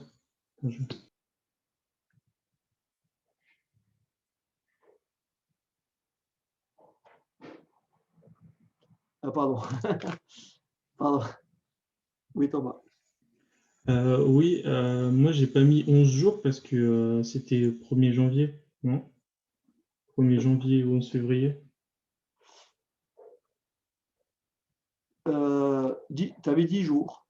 Ah, pardon. Pardon. Oui, Thomas. Oui, moi j'ai pas mis 11 jours parce que c'était 1er janvier, non? 1er janvier ou 11 février. Tu avais 10 jours.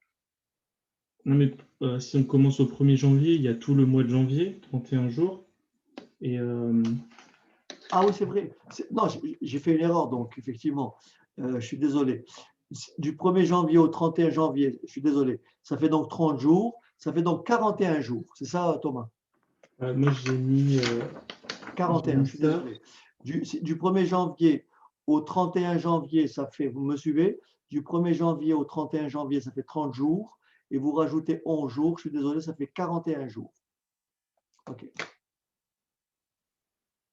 Non, mais si on commence au 1er janvier, il y a tout le mois de janvier, 31 jours. Et Ah oui, c'est vrai. Non, j'ai fait une erreur, donc effectivement, je suis désolé. Du 1er janvier au 31 janvier, je suis désolé. Ça fait donc 30 jours, ça fait donc 41 jours. C'est ça, Thomas? moi j'ai mis 41, je suis désolé. Du 1er janvier au 31 janvier, ça fait, vous me suivez? Du 1er janvier au 31 janvier, ça fait 30 jours. Et vous rajoutez 11 jours, je suis désolé, ça fait 41 jours. OK.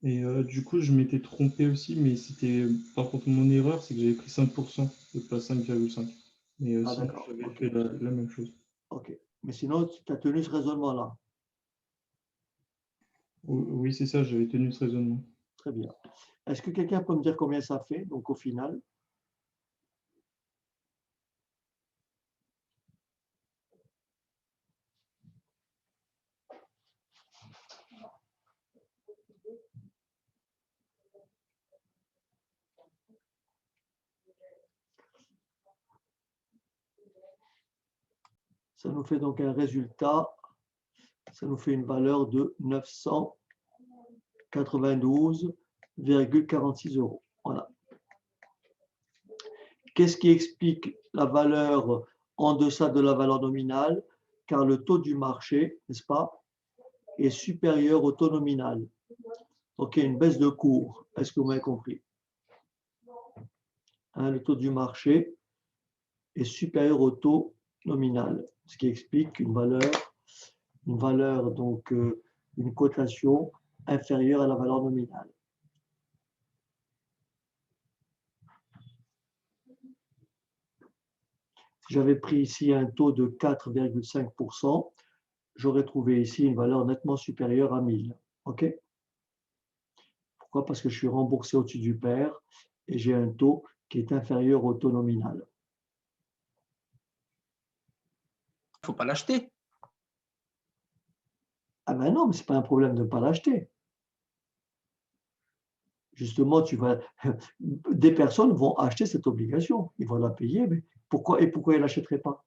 Et du coup, je m'étais trompé aussi, mais c'était par contre mon erreur, c'est que j'avais pris 5% et pas 5,5. Mais Ah, sinon, d'accord. j'avais OK. fait la même chose. OK. Mais sinon, tu as tenu ce raisonnement-là. Oui, c'est ça, j'avais tenu ce raisonnement. Très bien. Est-ce que quelqu'un peut me dire combien ça fait, donc au final? Ça nous fait donc un résultat, ça nous fait une valeur de 992,46 €. Voilà. Qu'est-ce qui explique la valeur en deçà de la valeur nominale? Car le taux du marché, n'est-ce pas, est supérieur au taux nominal. Donc il y a une baisse de cours. Est-ce que vous m'avez compris? Hein, le taux du marché est supérieur au taux nominal, ce qui explique une valeur donc une cotation inférieure à la valeur nominale. Si j'avais pris ici un taux de 4,5%, j'aurais trouvé ici une valeur nettement supérieure à 1000. OK? Pourquoi? Parce que je suis remboursé au-dessus du pair et j'ai un taux qui est inférieur au taux nominal. Il ne faut pas l'acheter. Ah ben non, mais ce n'est pas un problème de ne pas l'acheter. Justement, des personnes vont acheter cette obligation, ils vont la payer, mais pourquoi ils ne l'achèteraient pas?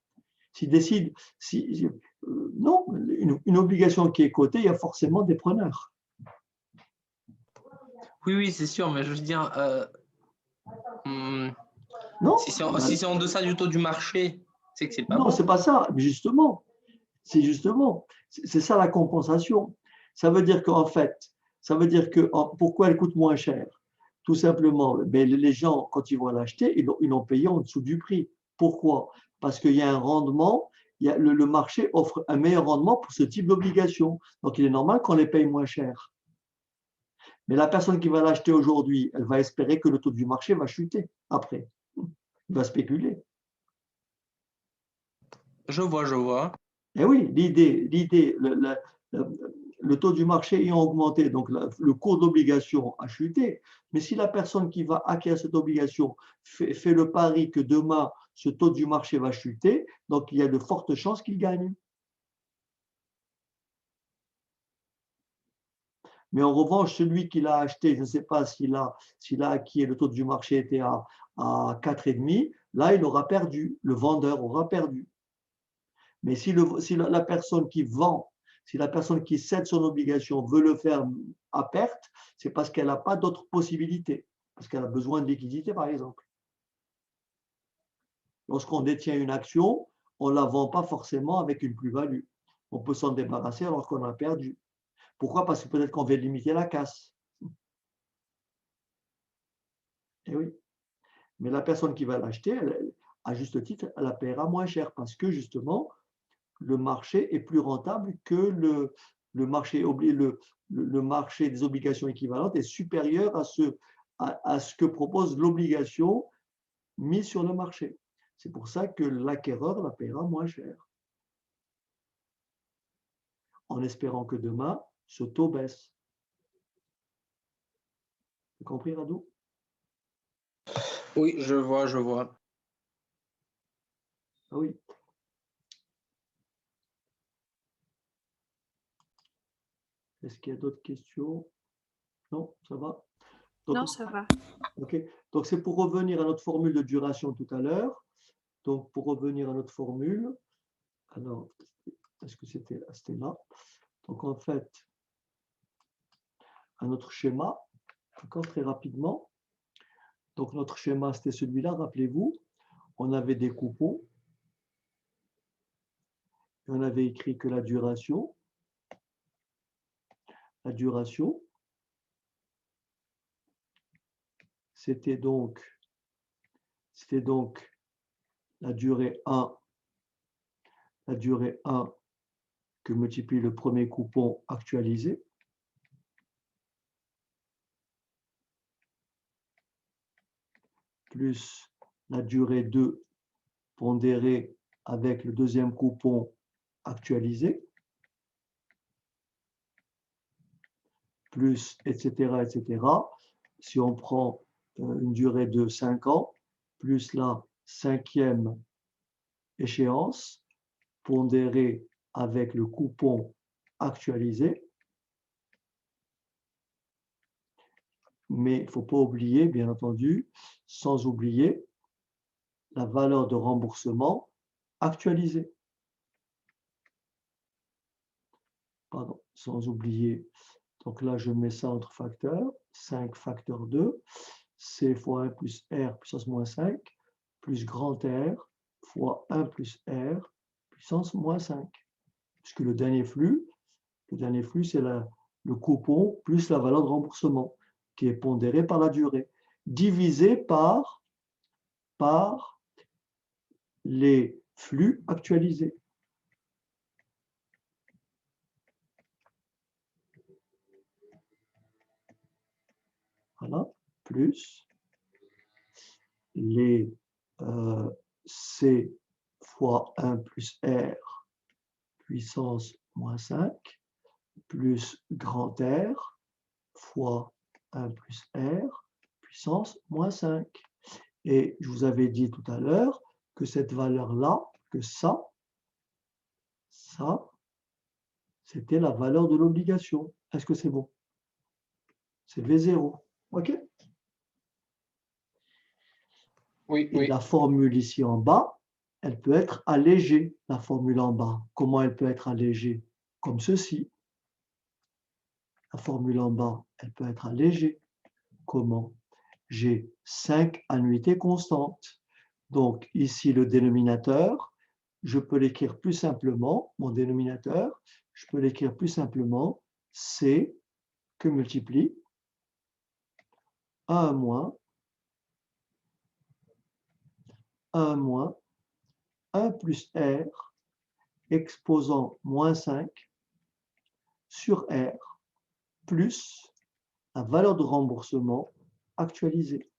S'ils décident, non, une obligation qui est cotée, il y a forcément des preneurs. Oui, c'est sûr, mais je veux dire, Non, si c'est en deçà du taux du marché, c'est que c'est pas non, bon. c'est pas ça. Mais justement, c'est ça la compensation. Ça veut dire qu'en fait, pourquoi elle coûte moins cher? Tout simplement, mais les gens, quand ils vont l'acheter, ils l'ont payé en dessous du prix. Pourquoi? Parce qu'il y a un rendement, le marché offre un meilleur rendement pour ce type d'obligation. Donc, il est normal qu'on les paye moins cher. Mais la personne qui va l'acheter aujourd'hui, elle va espérer que le taux du marché va chuter après. Il va spéculer. Je vois. Et oui, le taux du marché ayant augmenté, donc le cours d'obligation a chuté. Mais si la personne qui va acquérir cette obligation fait le pari que demain, ce taux du marché va chuter, donc il y a de fortes chances qu'il gagne. Mais en revanche, celui qui l'a acheté, je ne sais pas s'il a acquis et le taux du marché était à 4,5, là, il aura perdu. Le vendeur aura perdu. Mais si la personne qui vend, si la personne qui cède son obligation veut le faire à perte, c'est parce qu'elle n'a pas d'autre possibilité, parce qu'elle a besoin de liquidité, par exemple. Lorsqu'on détient une action, on ne la vend pas forcément avec une plus-value. On peut s'en débarrasser alors qu'on a perdu. Pourquoi? Parce que peut-être qu'on veut limiter la casse. Eh oui. Mais la personne qui va l'acheter, à juste titre, elle la paiera moins cher parce que justement, le marché est plus rentable que le marché des obligations équivalentes est supérieur à ce que propose l'obligation mise sur le marché. C'est pour ça que l'acquéreur la paiera moins cher, en espérant que demain, ce taux baisse. Vous avez compris, Radou? Oui, je vois. Ah oui. Est-ce qu'il y a d'autres questions? Non, ça va? Donc, Non, ça va. OK. Donc, c'est pour revenir à notre formule de duration tout à l'heure. Donc, pour revenir à notre formule, alors, est-ce que c'était là? Donc, en fait, à notre schéma, encore très rapidement. Donc, notre schéma, c'était celui-là, rappelez-vous. On avait des coupons. Et on avait écrit que la duration, c'était donc la durée 1 que multiplie le premier coupon actualisé, plus la durée 2 pondérée avec le deuxième coupon actualisé, plus, etc., etc. Si on prend une durée de 5 ans, plus la 5e échéance, pondérée avec le coupon actualisé. Mais il ne faut pas oublier, bien entendu, sans oublier la valeur de remboursement actualisée. Pardon, sans oublier. Donc là, je mets ça entre facteurs. 5 facteur 2, C fois 1 plus R puissance moins 5, plus grand R fois 1 plus R puissance moins 5. Puisque le dernier flux c'est le coupon plus la valeur de remboursement, qui est pondérée par la durée, divisé par les flux actualisés. Voilà, plus les C fois 1 plus R puissance moins 5, plus grand R fois 1 plus R puissance moins 5. Et je vous avais dit tout à l'heure que cette valeur-là, que ça, c'était la valeur de l'obligation. Est-ce que c'est bon? C'est V0. OK? Oui, Et la formule ici en bas, elle peut être allégée, la formule en bas. Comment elle peut être allégée? Comme ceci. La formule en bas, elle peut être allégée. Comment? J'ai 5 annuités constantes. Donc ici, le dénominateur, je peux l'écrire plus simplement, mon dénominateur, je peux l'écrire plus simplement, C que multiplie 1 moins 1 plus R exposant moins 5 sur R plus la valeur de remboursement actualisée.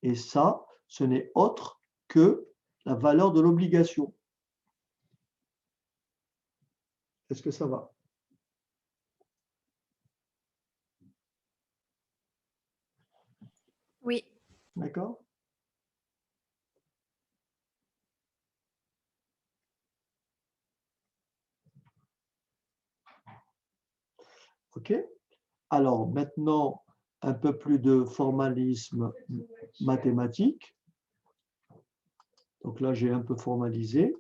Et ça, ce n'est autre que la valeur de l'obligation. Est-ce que ça va? Oui. D'accord? OK? Alors maintenant, un peu plus de formalisme mathématique. Donc là, j'ai un peu formalisé.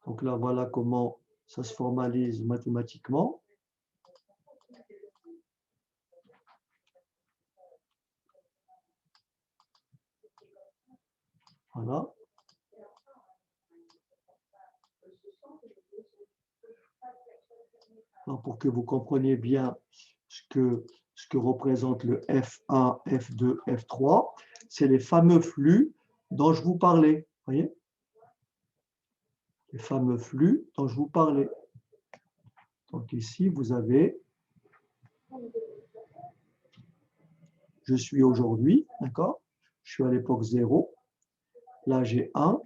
Donc là, voilà comment ça se formalise mathématiquement. Voilà. Alors, pour que vous compreniez bien ce que représente le F1, F2, F3, c'est les fameux flux dont je vous parlais. Voyez? Les fameux flux dont je vous parlais. Donc ici, vous avez, je suis aujourd'hui, d'accord? Je suis à l'époque 0. Là, j'ai 1.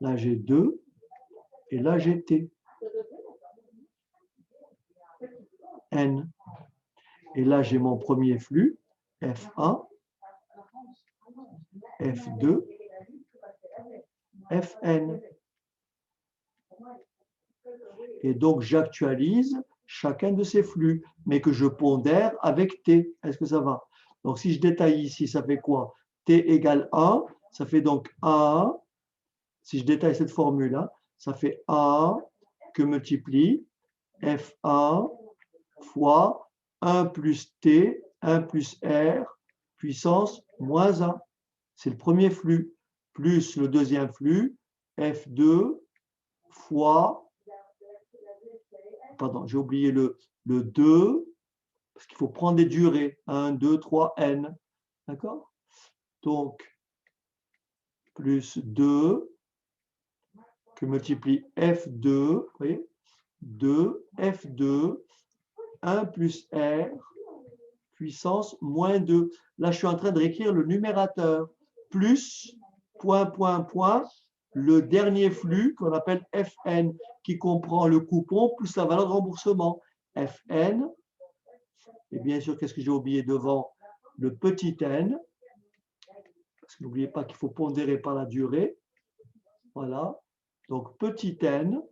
Là, j'ai 2. Et là, j'ai T. N. Et là, j'ai mon premier flux, F1, F2, Fn. Et donc, j'actualise chacun de ces flux, mais que je pondère avec T. Est-ce que ça va? Donc, si je détaille ici, ça fait quoi? T égale 1, ça fait donc 1. Si je détaille cette formule-là, ça fait 1 que multiplie F1 fois 1 plus T, 1 plus R, puissance moins 1. C'est le premier flux, plus le deuxième flux, F2 fois, pardon, j'ai oublié le 2, parce qu'il faut prendre des durées, 1, 2, 3, N. D'accord? Donc, plus 2, que multiplie F2, vous voyez, 2, F2, 1 plus R, puissance moins 2. Là, je suis en train de réécrire le numérateur, plus, point, point, point, le dernier flux qu'on appelle Fn, qui comprend le coupon plus la valeur de remboursement. Fn, et bien sûr, qu'est-ce que j'ai oublié devant? Le petit n, parce que n'oubliez pas qu'il faut pondérer par la durée. Voilà. Donc, petit n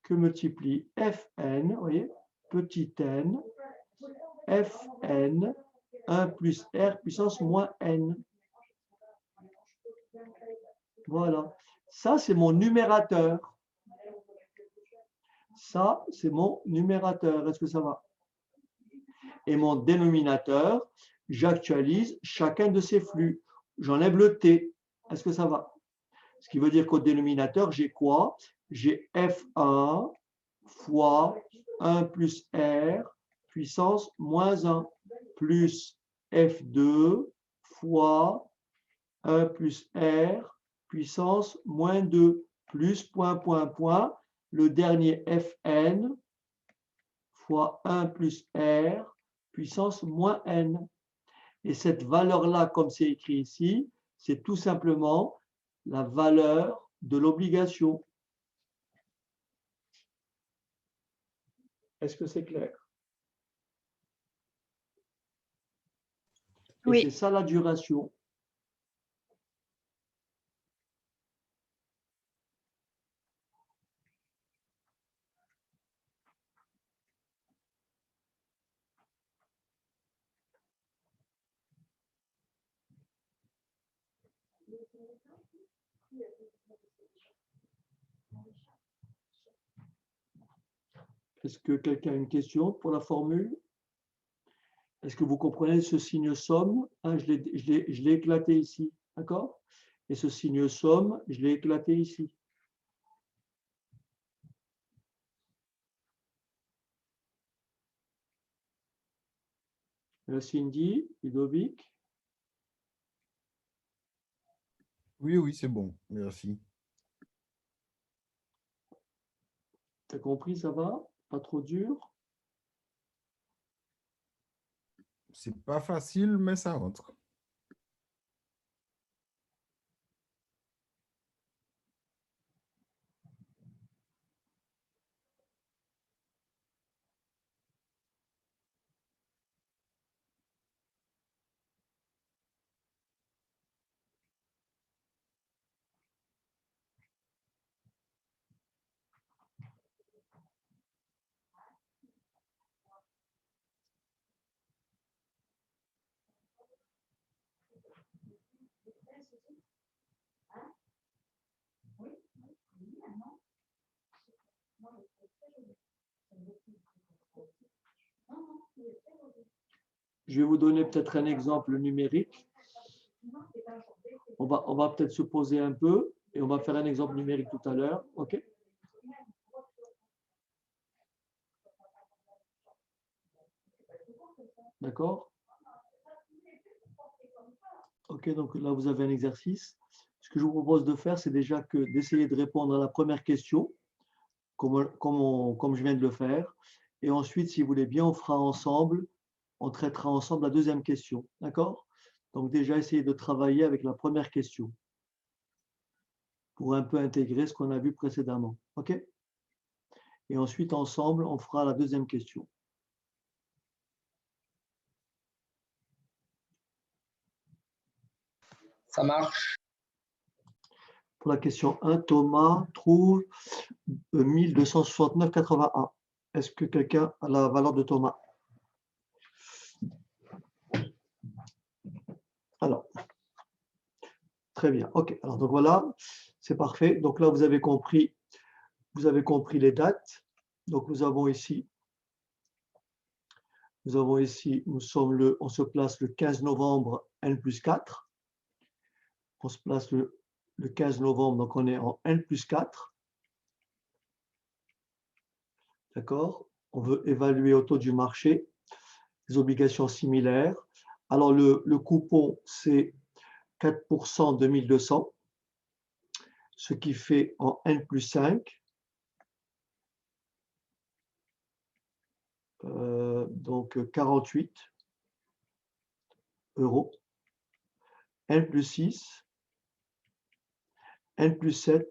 que multiplie Fn, vous voyez, petit n, Fn, 1 plus R puissance moins n. Voilà. Ça, c'est mon numérateur. Ça, c'est mon numérateur. Est-ce que ça va? Et mon dénominateur, j'actualise chacun de ces flux. J'enlève le T. Est-ce que ça va? Ce qui veut dire qu'au dénominateur, j'ai quoi? J'ai F1 fois 1 plus R puissance moins 1 plus F2 fois 1 plus R puissance moins 2 plus point, point, point, le dernier Fn fois 1 plus R puissance moins n. Et cette valeur-là, comme c'est écrit ici, c'est tout simplement la valeur de l'obligation. Est-ce que c'est clair? Et Oui. c'est ça la duration. Est-ce que quelqu'un a une question pour la formule? Est-ce que vous comprenez ce signe somme? Hein, je l'ai éclaté ici, d'accord? Et ce signe somme, je l'ai éclaté ici. Cindy, Ludovic, Oui, oui, c'est bon. Merci. t'as compris, ça va? Pas trop dur? C'est pas facile, mais ça rentre. Je vais vous donner peut-être un exemple numérique. On va peut-être se poser un peu et on va faire un exemple numérique tout à l'heure. OK? D'accord? OK, donc là, vous avez un exercice. Ce que je vous propose de faire, c'est déjà d'essayer de répondre à la première question, comme je viens de le faire. Et ensuite, si vous voulez bien, on traitera ensemble la deuxième question. D'accord? Donc déjà, essayez de travailler avec la première question pour un peu intégrer ce qu'on a vu précédemment. OK? Et ensuite, ensemble, on fera la deuxième question. Ça marche. Pour la question 1, Thomas trouve 1269,81. Est-ce que quelqu'un a la valeur de Thomas? Alors, très bien. OK. Alors, donc voilà, c'est parfait. Donc là, vous avez compris les dates. Donc, nous sommes on se place le 15 novembre N+4. On se place le 15 novembre, donc on est en N+4. D'accord? On veut évaluer au taux du marché des obligations similaires. Alors, le coupon, c'est 4% 2200, ce qui fait en N+5, donc 48 euros. N+6, N+7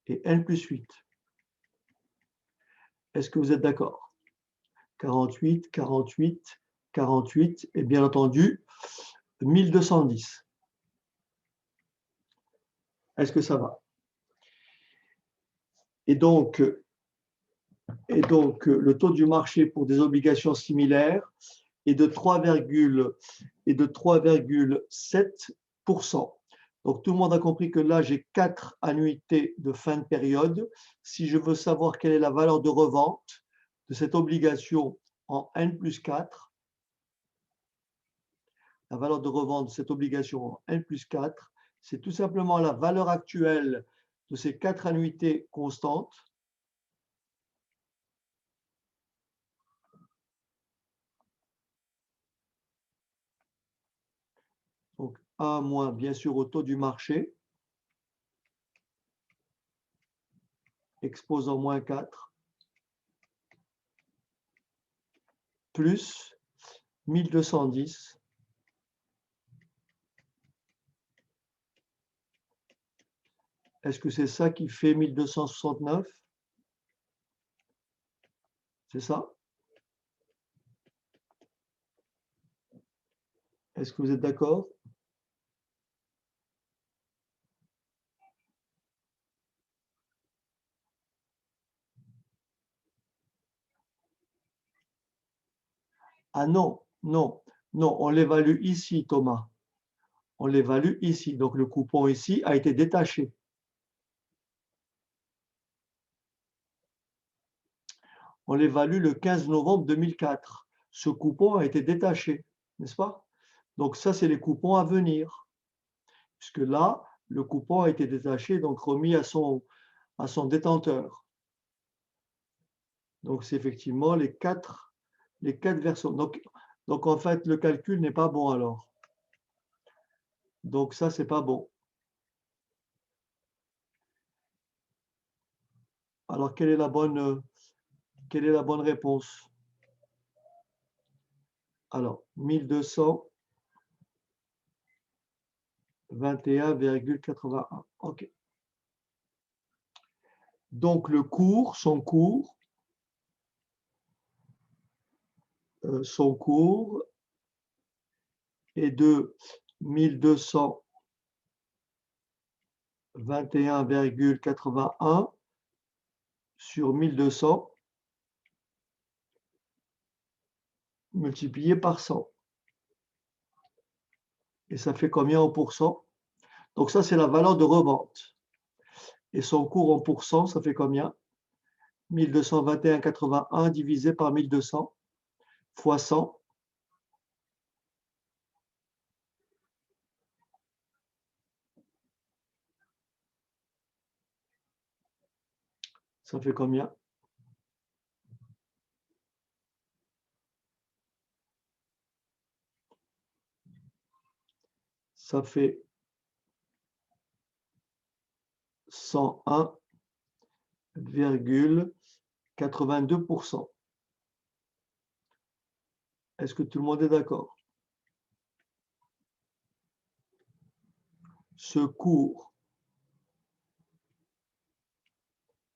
et N plus 8. Est-ce que vous êtes d'accord? 48, 48, 48 et bien entendu 1210. Est-ce que ça va? Et donc, le taux du marché pour des obligations similaires est de 3,7%. Donc, tout le monde a compris que là, j'ai 4 annuités de fin de période. Si je veux savoir quelle est la valeur de revente de cette obligation en N plus 4, la valeur de revente de cette obligation en N plus 4, c'est tout simplement la valeur actuelle de ces 4 annuités constantes donc A moins bien sûr au taux du marché, exposant moins 4, plus 1210, est-ce que c'est ça qui fait 1269? C'est ça? Est-ce que vous êtes d'accord? Ah non, non, non, on l'évalue ici, Thomas. On l'évalue ici. Donc le coupon ici a été détaché. On l'évalue le 15 novembre 2004. Ce coupon a été détaché, n'est-ce pas? Donc ça, c'est les coupons à venir. Puisque là, le coupon a été détaché, donc remis à son détenteur. Donc c'est effectivement les quatre versions. Donc en fait, le calcul n'est pas bon alors. Donc ça, c'est pas bon. Alors quelle est la bonne réponse? Alors, 1221,81. OK. Donc, le cours, son cours est de 1221,81 sur 1200 multiplié par 100. Et ça fait combien en pourcent? Donc ça, c'est la valeur de revente. Et son cours en pourcent, ça fait combien? 1221,81 divisé par 1200 fois 100. Ça fait combien? Ça fait 101,82%. Est-ce que tout le monde est d'accord? Ce cours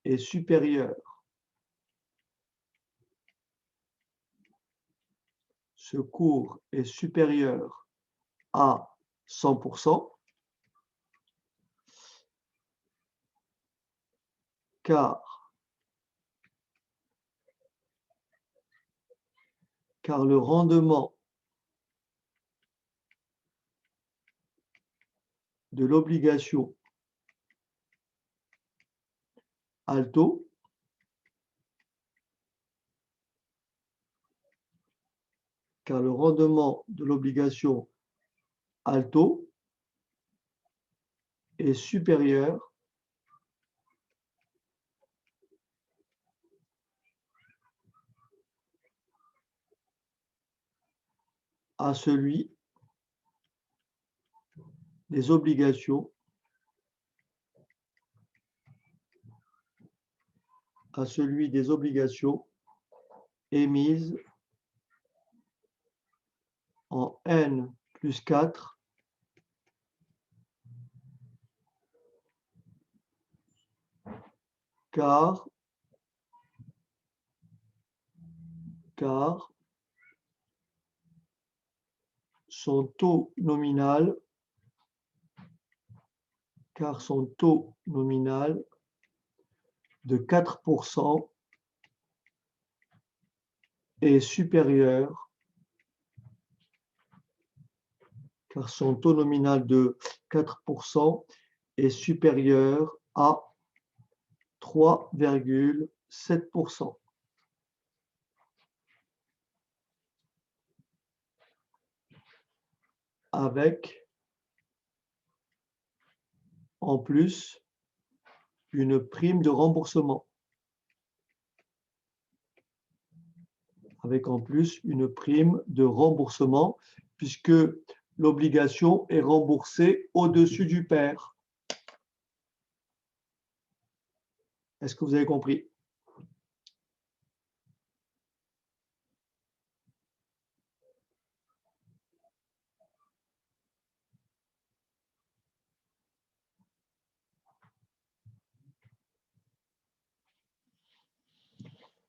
est supérieur. Ce cours est supérieur à 100%, car le rendement de l'obligation Alto car le rendement de l'obligation Alto est supérieur à celui des obligations émises en N plus 4 × car son taux nominal de 4% est supérieur, car son taux nominal de 4% est supérieur à 3,7%. Avec en plus une prime de remboursement. Puisque l'obligation est remboursée au-dessus du pair. Est-ce que vous avez compris?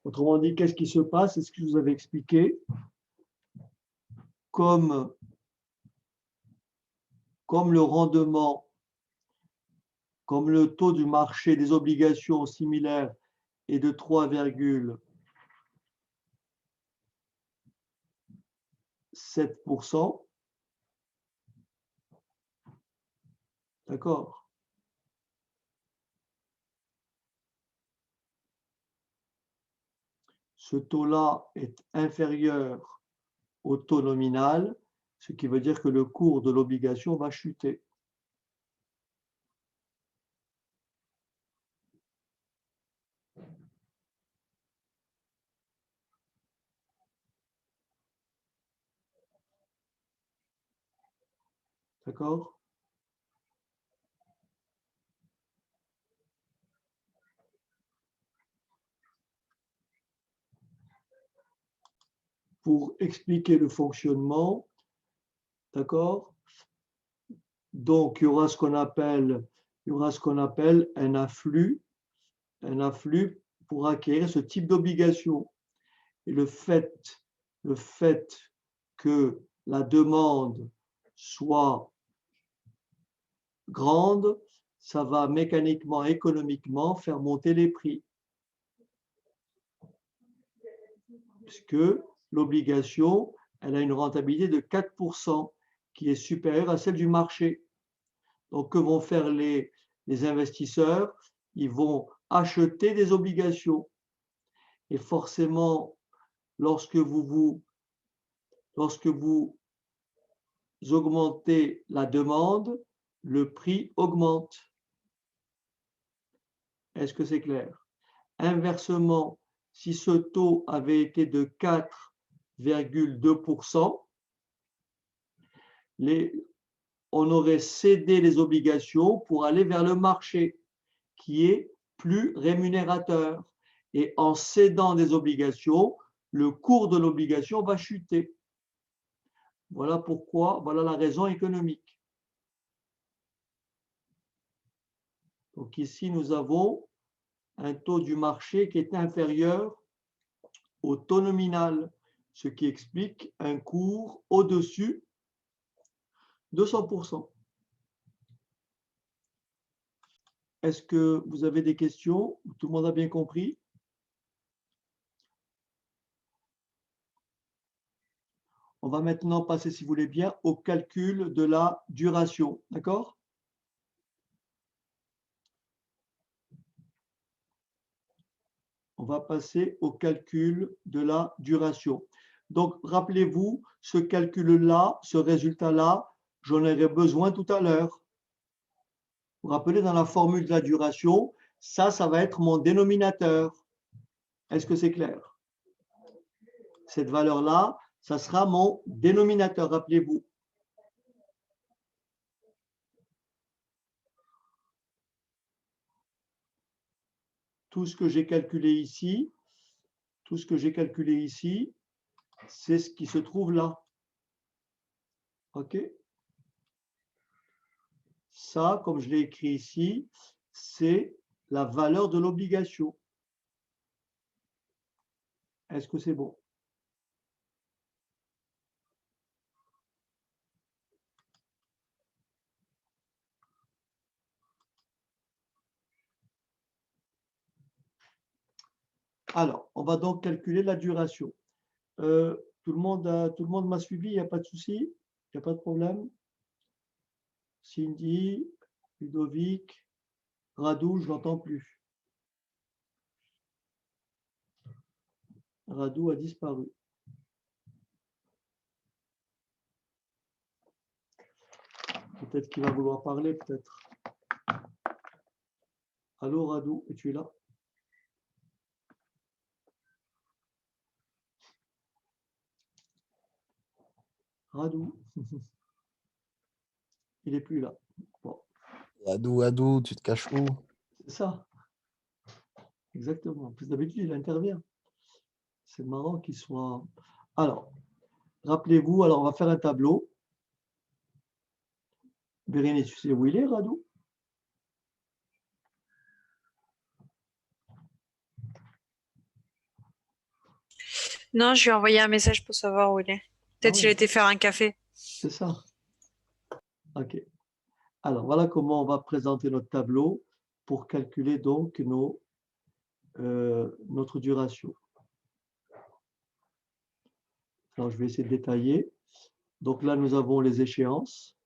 Autrement dit, qu'est-ce qui se passe? C'est ce que je vous avais expliqué. Comme le rendement, comme le taux du marché des obligations similaires est de 3,7%, d'accord? Ce taux-là est inférieur au taux nominal, ce qui veut dire que le cours de l'obligation va chuter. D'accord? Pour expliquer le fonctionnement, d'accord? Donc, il y aura ce qu'on appelle un afflux pour acquérir ce type d'obligation. Et le fait que la demande soit grande, ça va mécaniquement, économiquement faire monter les prix. Puisque l'obligation, elle a une rentabilité de 4% qui est supérieure à celle du marché. Donc, que vont faire les investisseurs? Ils vont acheter des obligations. Et forcément, lorsque vous augmentez la demande, le prix augmente. Est-ce que c'est clair? Inversement, si ce taux avait été de 4,2%, on aurait cédé les obligations pour aller vers le marché, qui est plus rémunérateur. Et en cédant des obligations, le cours de l'obligation va chuter. Voilà pourquoi, voilà la raison économique. Donc ici, nous avons un taux du marché qui est inférieur au taux nominal, ce qui explique un cours au-dessus de 100%. Est-ce que vous avez des questions? Tout le monde a bien compris? On va maintenant passer, si vous voulez bien, au calcul de la duration. D'accord? On va passer au calcul de la duration. Donc, rappelez-vous, ce calcul-là, ce résultat-là, j'en aurai besoin tout à l'heure. Vous vous rappelez, dans la formule de la duration, ça va être mon dénominateur. Est-ce que c'est clair? Cette valeur-là, ça sera mon dénominateur, rappelez-vous. Tout ce que j'ai calculé ici, c'est ce qui se trouve là. OK? Ça, comme je l'ai écrit ici, c'est la valeur de l'obligation. Est-ce que c'est bon? Alors, on va donc calculer la duration. Tout le monde m'a suivi, il n'y a pas de souci? Il n'y a pas de problème? Cindy, Ludovic, Radou, je n'entends plus. Radou a disparu. Peut-être qu'il va vouloir parler, peut-être. Allô, Radou, es-tu là? Radou. Il n'est plus là. Bon, Adou, tu te caches où? c'est ça. Exactement. Plus d'habitude, il intervient. C'est marrant qu'il soit. Alors, rappelez-vous, alors on va faire un tableau. Bérénice, tu sais où il est, Radou? Non, je lui ai envoyé un message pour savoir où il est. Peut-être qu'il a oui. été faire un café. C'est ça. OK. Alors, voilà comment on va présenter notre tableau pour calculer donc notre duration. Alors, je vais essayer de détailler. Donc là, nous avons les échéances.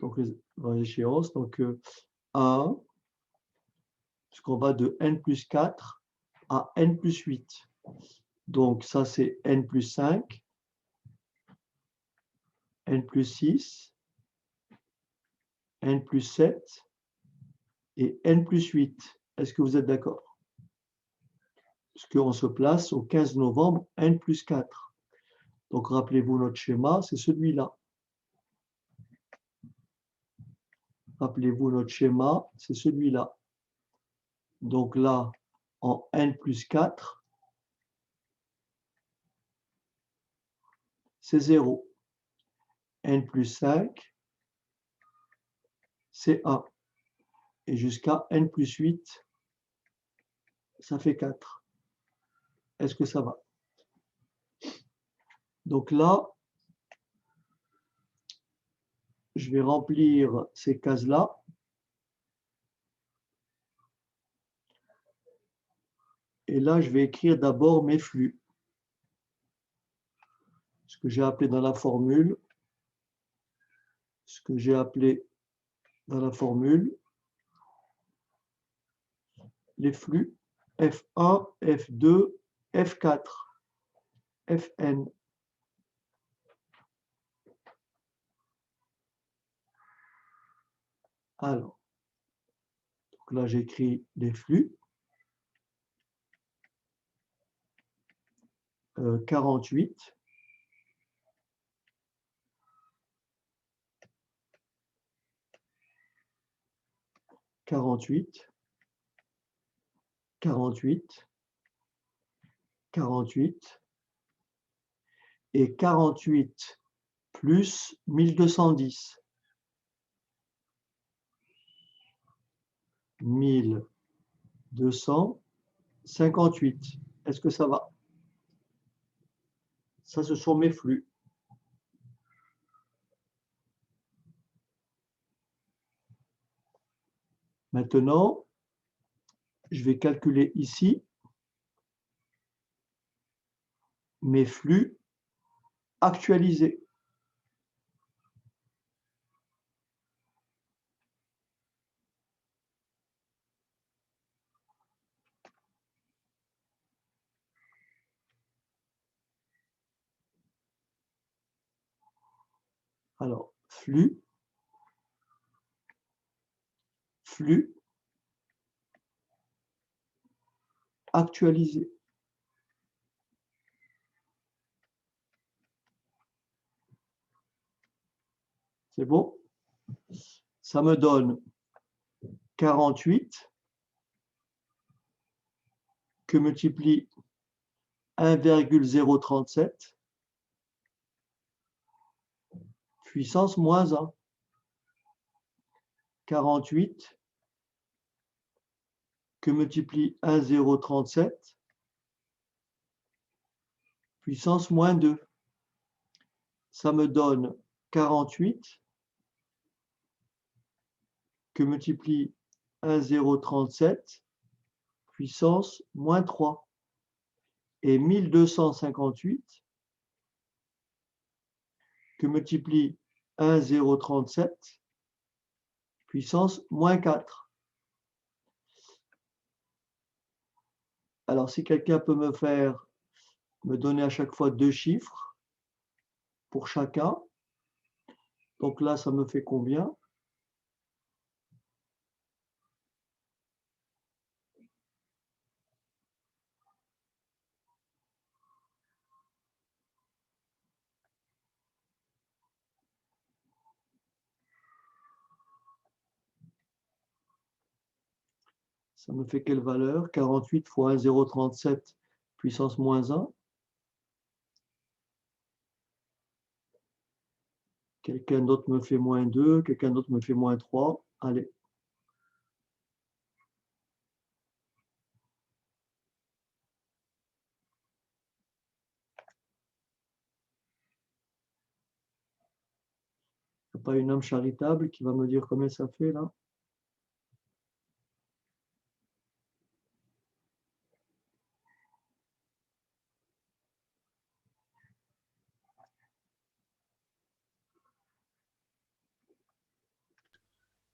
Donc, les échéances. Donc, 1, puisqu'on va de n plus 4 à n plus 8. Donc, ça, c'est n plus 5, n plus 6, n plus 7 et n plus 8. Est-ce que vous êtes d'accord? Puisqu'on se place au 15 novembre, n plus 4. Donc, rappelez-vous notre schéma, c'est celui-là. Rappelez-vous notre schéma, c'est celui-là. Donc là, en n plus 4, c'est 0. N plus 5, c'est 1. Et jusqu'à n plus 8, ça fait 4. Est-ce que ça va? Donc là, je vais remplir ces cases-là. Et là, je vais écrire d'abord mes flux. Ce que j'ai appelé dans la formule. Ce que j'ai appelé dans la formule. Les flux F1, F2, F4, Fn. Alors, donc là, j'écris les flux. 48. 48. 48. 48. Et 48 plus 1210. 1258. Est-ce que ça va? Ça, ce sont mes flux. Maintenant, je vais calculer ici mes flux actualisés. Alors, flux actualisé. C'est bon? Ça me donne 48 que multiplie 1,037 puissance moins 1. 48 que multiplie 1,037 puissance moins 2. Ça me donne 48 que multiplie 1,037 puissance moins 3. Et 1258 que multiplie 1,037 puissance moins 4. Alors, si quelqu'un peut me donner à chaque fois 2 chiffres pour chacun. Donc là, ça me fait combien? Ça me fait quelle valeur? 48 fois 1,037 puissance moins 1. Quelqu'un d'autre me fait moins 2, quelqu'un d'autre me fait moins 3. Allez. Il n'y a pas une âme charitable qui va me dire combien ça fait là?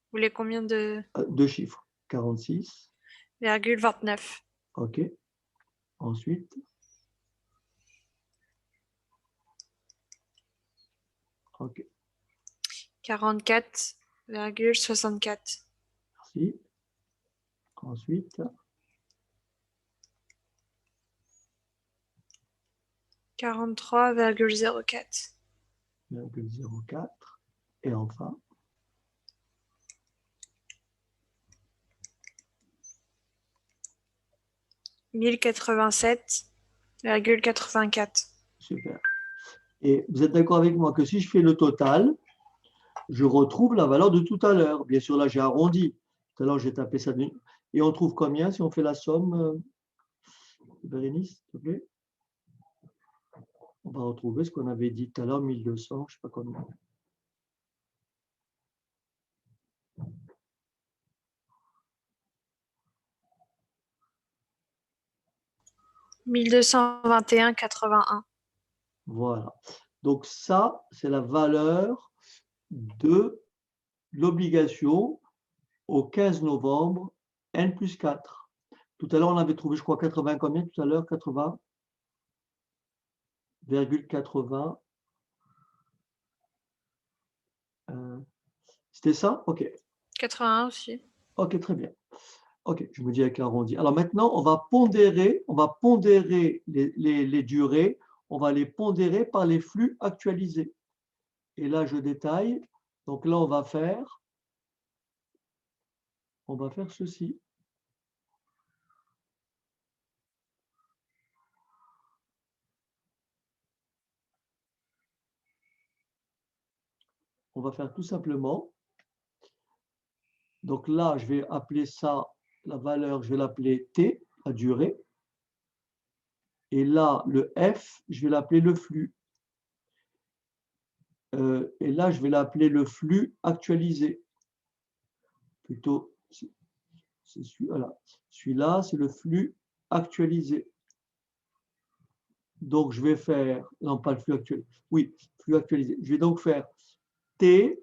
Vous voulez combien de 2 chiffres. 46. virgule 29? OK. Ensuite. OK. 44,64. Merci. Ensuite. 43,04. 0,04. Et enfin. 1087,84. Super. Et vous êtes d'accord avec moi que si je fais le total, je retrouve la valeur de tout à l'heure. Bien sûr, là, j'ai arrondi. Tout à l'heure, j'ai tapé ça. Et on trouve combien si on fait la somme, Bérénice, s'il te plaît? On va retrouver ce qu'on avait dit tout à l'heure, 1200, je ne sais pas combien. « 1221,81. » Voilà. Donc ça, c'est la valeur de l'obligation au 15 novembre, N plus 4. Tout à l'heure, on avait trouvé, je crois, 80 combien tout à l'heure? 80,80. C'était ça? OK. 81 aussi. OK, très bien. OK, je me dis avec l'arrondi. Alors maintenant, on va pondérer les durées, on va les pondérer par les flux actualisés. Et là, je détaille. Donc là, on va faire ceci. On va faire tout simplement. Donc là, je vais appeler ça, la valeur, je vais l'appeler T, la durée. Et là, le F, je vais l'appeler le flux. Et là, je vais l'appeler le flux actualisé. Plutôt, c'est celui-là. Celui-là, c'est le flux actualisé. Donc, je vais faire, non, pas le flux actualisé. Oui, flux actualisé. Je vais donc faire T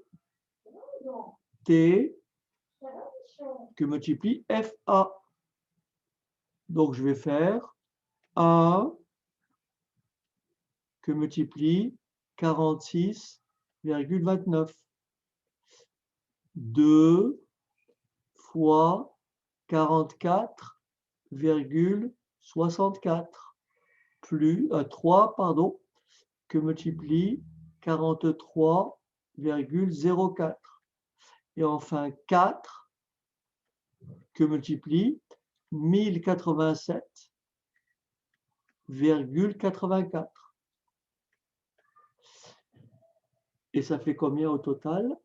que multiplie FA. Donc, je vais faire 1 que multiplie 46,29. 2 fois 44,64 plus 3, pardon, que multiplie 43,04. Et enfin 4 que multiplie 1087,84. Et ça fait combien au total?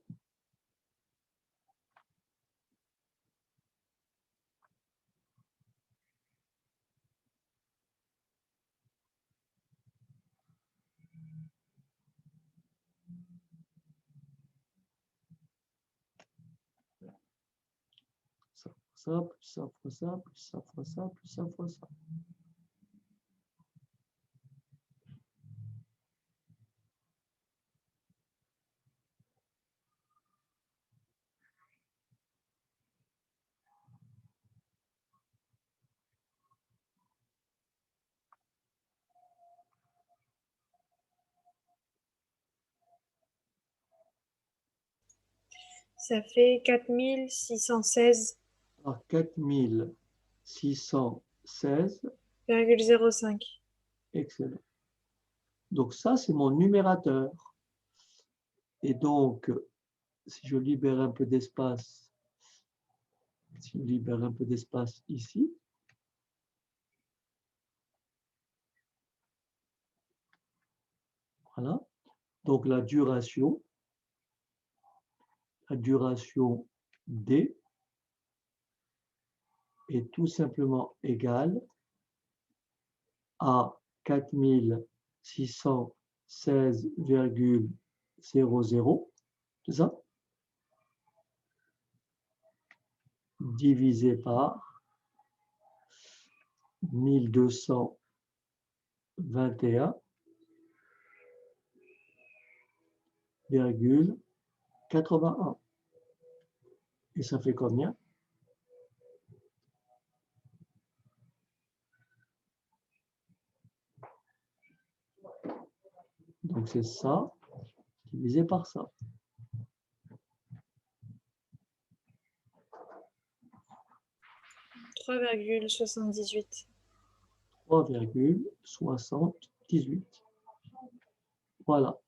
Ça fois ça, plus ça fois ça, plus ça fois ça, plus ça fois ça. Ça fait 4616,05. Alors 4616, excellent. Donc ça, c'est mon numérateur. Et donc, si je libère un peu d'espace, si je libère un peu d'espace ici, voilà. Donc la duration D est tout simplement égale à 4616,00, c'est ça? Divisé par 1221,81. Et ça fait combien? Donc c'est ça divisé par ça. 3,78. 3,78. Voilà.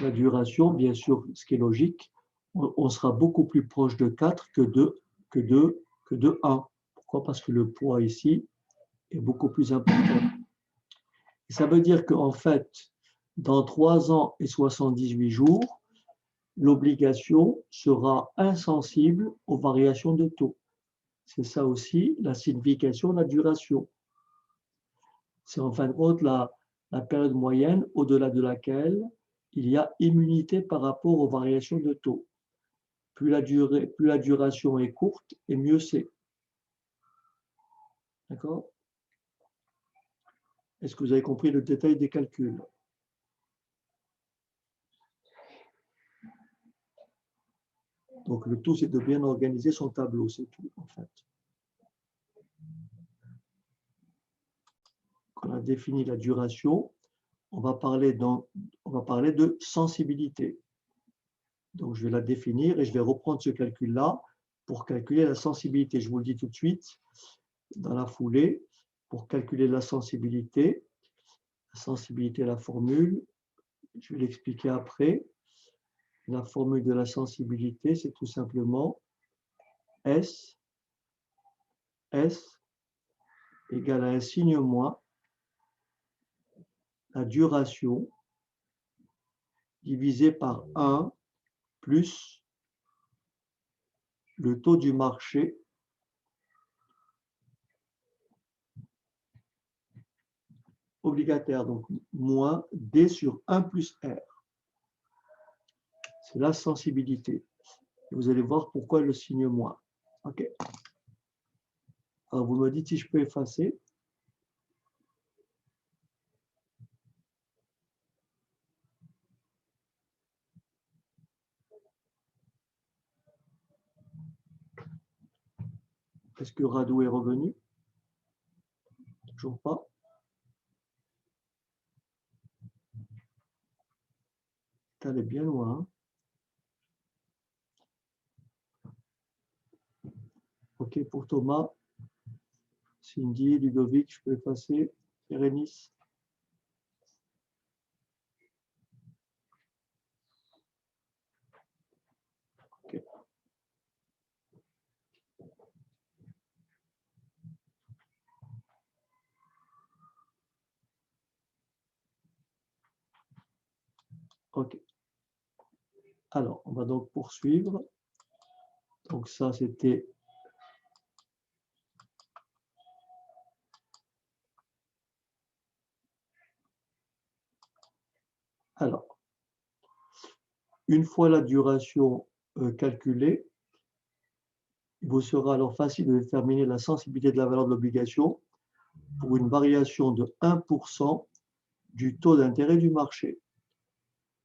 La duration, bien sûr, ce qui est logique, on sera beaucoup plus proche de 4 que de 1. Pourquoi? Parce que le poids ici est beaucoup plus important. Et ça veut dire qu'en fait, dans 3 ans et 78 jours, l'obligation sera insensible aux variations de taux. C'est ça aussi la signification de la duration. C'est en fin de compte la période moyenne au-delà de laquelle il y a immunité par rapport aux variations de taux. Plus la duration est courte, et mieux c'est. D'accord? Est-ce que vous avez compris le détail des calculs? Donc le tout, c'est de bien organiser son tableau, c'est tout en fait. Quand on a défini la duration, on va parler de sensibilité. Donc je vais la définir et je vais reprendre ce calcul-là pour calculer la sensibilité. Je vous le dis tout de suite, dans la foulée, pour calculer la sensibilité, la formule, je vais l'expliquer après. La formule de la sensibilité, c'est tout simplement S égale à un signe moins, la duration divisé par 1 plus le taux du marché obligataire, donc moins D sur 1 plus R. C'est la sensibilité. Et vous allez voir pourquoi le signe moins. OK. Alors vous me dites si je peux effacer. Est-ce que Rado est revenu? Toujours pas. Elle est bien loin. OK pour Thomas. Cindy, Ludovic, je peux effacer. Bérénice. OK. OK. Alors, on va donc poursuivre. Donc ça, c'était alors, Une fois la duration calculée, il vous sera alors facile de déterminer la sensibilité de la valeur de l'obligation pour une variation de 1% du taux d'intérêt du marché.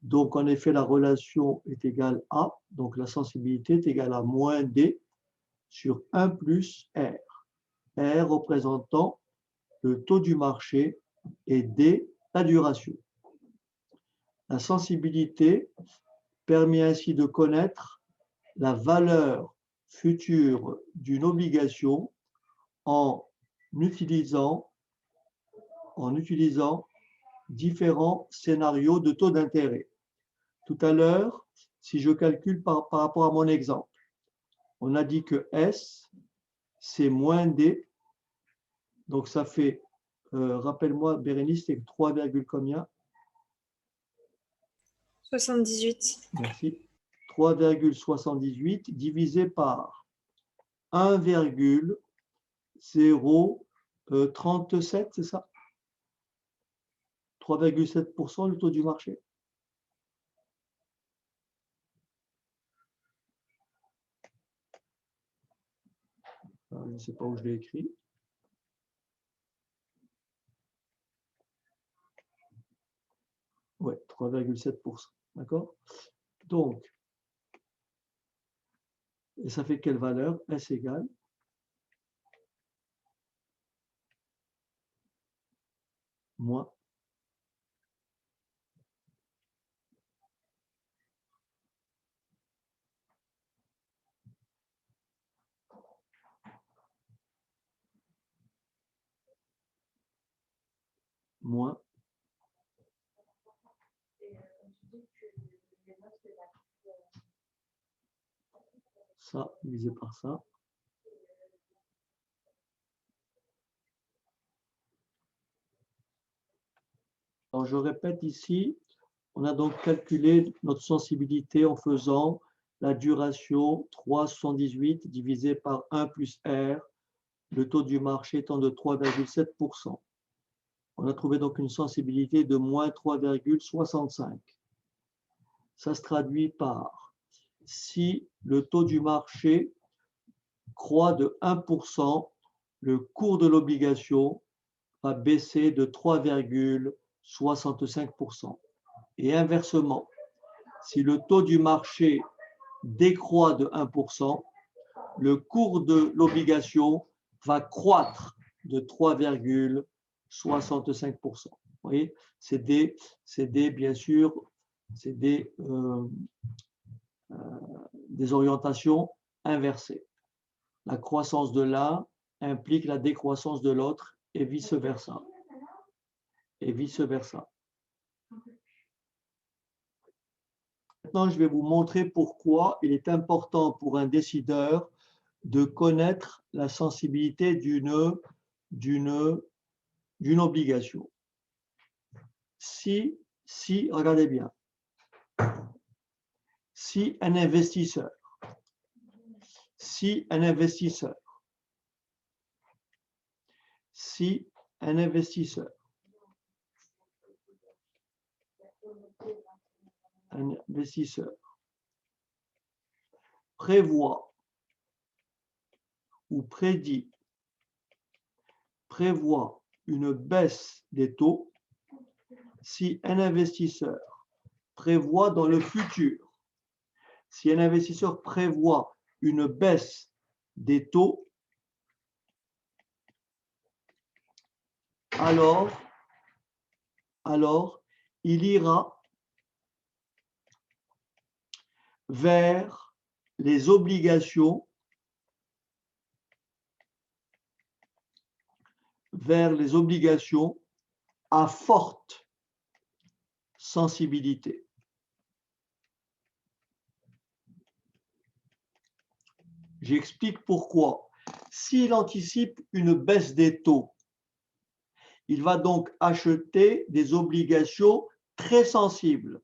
Donc, en effet, la relation est égale à, donc la sensibilité est égale à moins D sur 1 plus R. R représentant le taux du marché et D la duration. La sensibilité permet ainsi de connaître la valeur future d'une obligation en utilisant différents scénarios de taux d'intérêt. Tout à l'heure, si je calcule par rapport à mon exemple, on a dit que S, c'est moins D. Donc, ça fait, rappelle-moi, Bérénice, c'est 3, combien? 78. Merci. 3,78 divisé par 1,037, c'est ça? 3,7% le taux du marché. Je ne sais pas où je l'ai écrit. Oui, 3,7%. D'accord? Donc, et ça fait quelle valeur? S égale moins ça divisé par ça. Alors, je répète ici, on a donc calculé notre sensibilité en faisant la duration 3,78 divisé par 1 plus R, le taux du marché étant de 3,7%. On a trouvé donc une sensibilité de moins 3,65. Ça se traduit par si le taux du marché croît de 1%, le cours de l'obligation va baisser de 3,65%. Et inversement, si le taux du marché décroît de 1%, le cours de l'obligation va croître de 3,65%. Vous voyez, c'est bien sûr, c'est des orientations inversées. La croissance de l'un implique la décroissance de l'autre et vice-versa. Et vice-versa. Maintenant, je vais vous montrer pourquoi il est important pour un décideur de connaître la sensibilité d'une obligation. Si, regardez bien, si un investisseur prévoit ou prévoit une baisse des taux, si un investisseur prévoit dans le futur, si un investisseur prévoit une baisse des taux, alors il ira vers les obligations à forte sensibilité. J'explique pourquoi. S'il anticipe une baisse des taux, il va donc acheter des obligations très sensibles,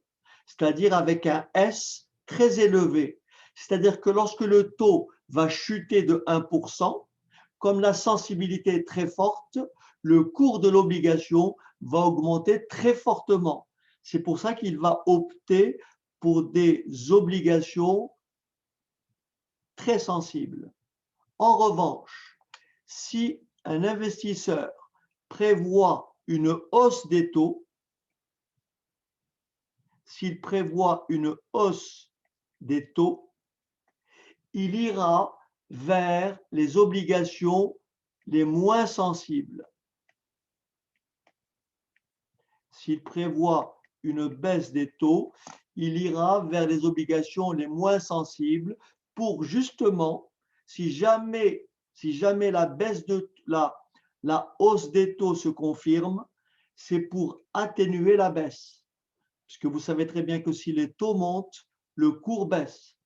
c'est-à-dire avec un S très élevé. C'est-à-dire que lorsque le taux va chuter de 1%, comme la sensibilité est très forte, le cours de l'obligation va augmenter très fortement. C'est pour ça qu'il va opter pour des obligations très sensibles. En revanche, si un investisseur prévoit une hausse des taux, s'il prévoit une hausse des taux, il ira vers les obligations les moins sensibles. S'il prévoit une baisse des taux, il ira vers les obligations les moins sensibles pour justement, si jamais la hausse des taux se confirme, c'est pour atténuer la baisse. Puisque vous savez très bien que si les taux montent, le cours baisse.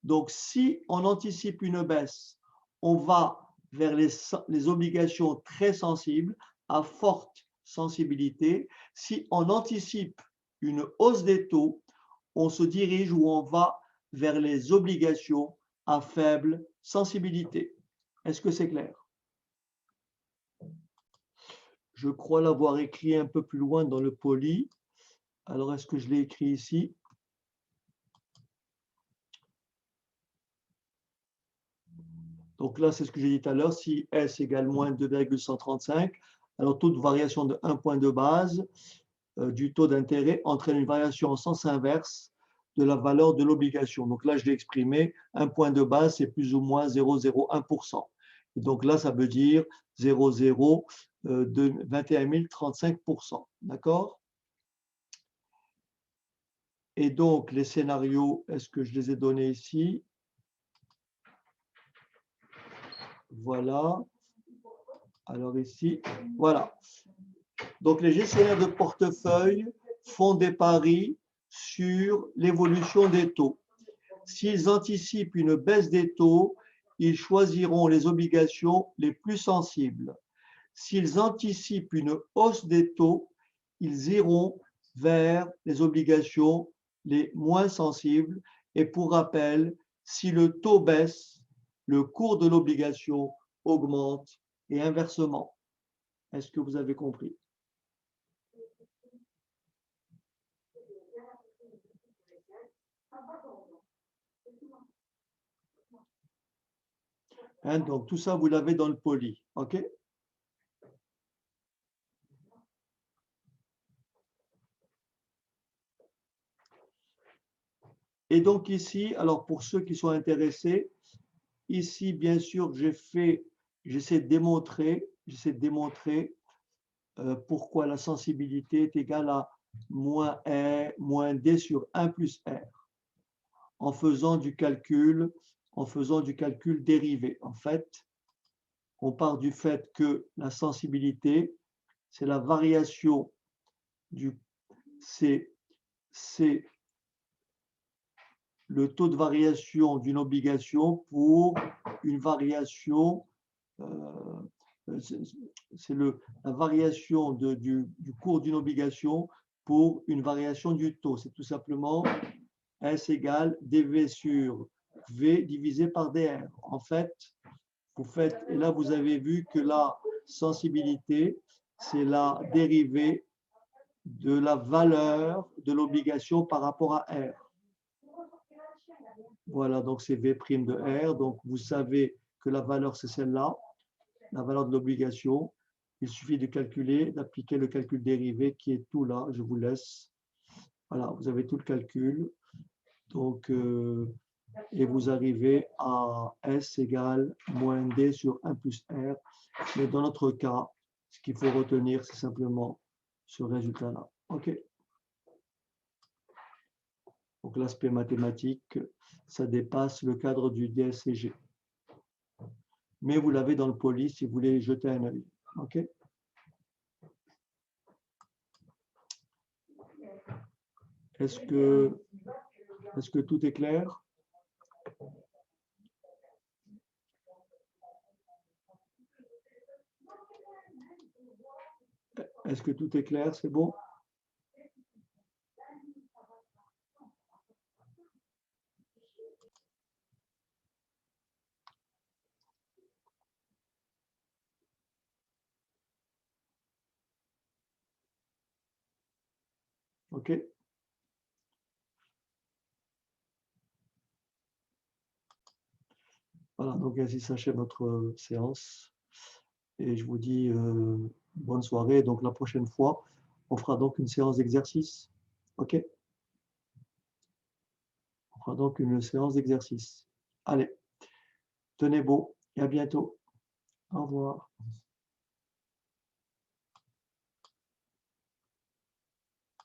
Donc, si on anticipe une baisse, on va vers les obligations très sensibles, à forte sensibilité. Si on anticipe une hausse des taux, on se dirige ou on va vers les obligations à faible sensibilité. Est-ce que c'est clair? Je crois l'avoir écrit un peu plus loin dans le poly. Alors, est-ce que je l'ai écrit ici? Donc là, c'est ce que j'ai dit tout à l'heure. Si S égale moins 2,135, alors taux de variation de 1 point de base du taux d'intérêt entraîne une variation en sens inverse de la valeur de l'obligation. Donc là, je l'ai exprimé. 1 point de base, c'est plus ou moins 0,01%. Et donc là, ça veut dire 0,0 de 21 035%. D'accord? Et donc, les scénarios, est-ce que je les ai donnés ici? Voilà. Alors ici, voilà. Donc, les gestionnaires de portefeuille font des paris sur l'évolution des taux. S'ils anticipent une baisse des taux, ils choisiront les obligations les plus sensibles. S'ils anticipent une hausse des taux, ils iront vers les obligations les moins sensibles. Et pour rappel, si le taux baisse, le cours de l'obligation augmente et inversement. Est-ce que vous avez compris? Hein, donc tout ça, vous l'avez dans le poly. OK? Et donc ici, alors pour ceux qui sont intéressés, ici, bien sûr, j'essaie de démontrer pourquoi la sensibilité est égale à moins R, moins D sur 1 plus R, en faisant du calcul dérivé. En fait, on part du fait que la sensibilité, c'est la variation c'est le taux de variation d'une obligation pour une variation, c'est la variation du cours d'une obligation pour une variation du taux. C'est tout simplement S égale dV sur V divisé par dr. En fait, et là vous avez vu que la sensibilité, c'est la dérivée de la valeur de l'obligation par rapport à R. Voilà, donc c'est V' de R. Donc vous savez que la valeur, c'est celle-là, la valeur de l'obligation. Il suffit de calculer, d'appliquer le calcul dérivé qui est tout là. Je vous laisse. Voilà, vous avez tout le calcul. Donc, et vous arrivez à S égale moins D sur 1 plus R. Mais dans notre cas, ce qu'il faut retenir, c'est simplement ce résultat-là. OK. Donc l'aspect mathématique, ça dépasse le cadre du DSCG. Mais vous l'avez dans le poly si vous voulez jeter un œil. OK? Est-ce que tout est clair? Est-ce que tout est clair? C'est bon? OK? Voilà, donc ainsi s'achève notre séance. Et je vous dis bonne soirée. Donc la prochaine fois, on fera donc une séance d'exercice. OK? On fera donc une séance d'exercice. Allez, tenez beau et à bientôt. Au revoir.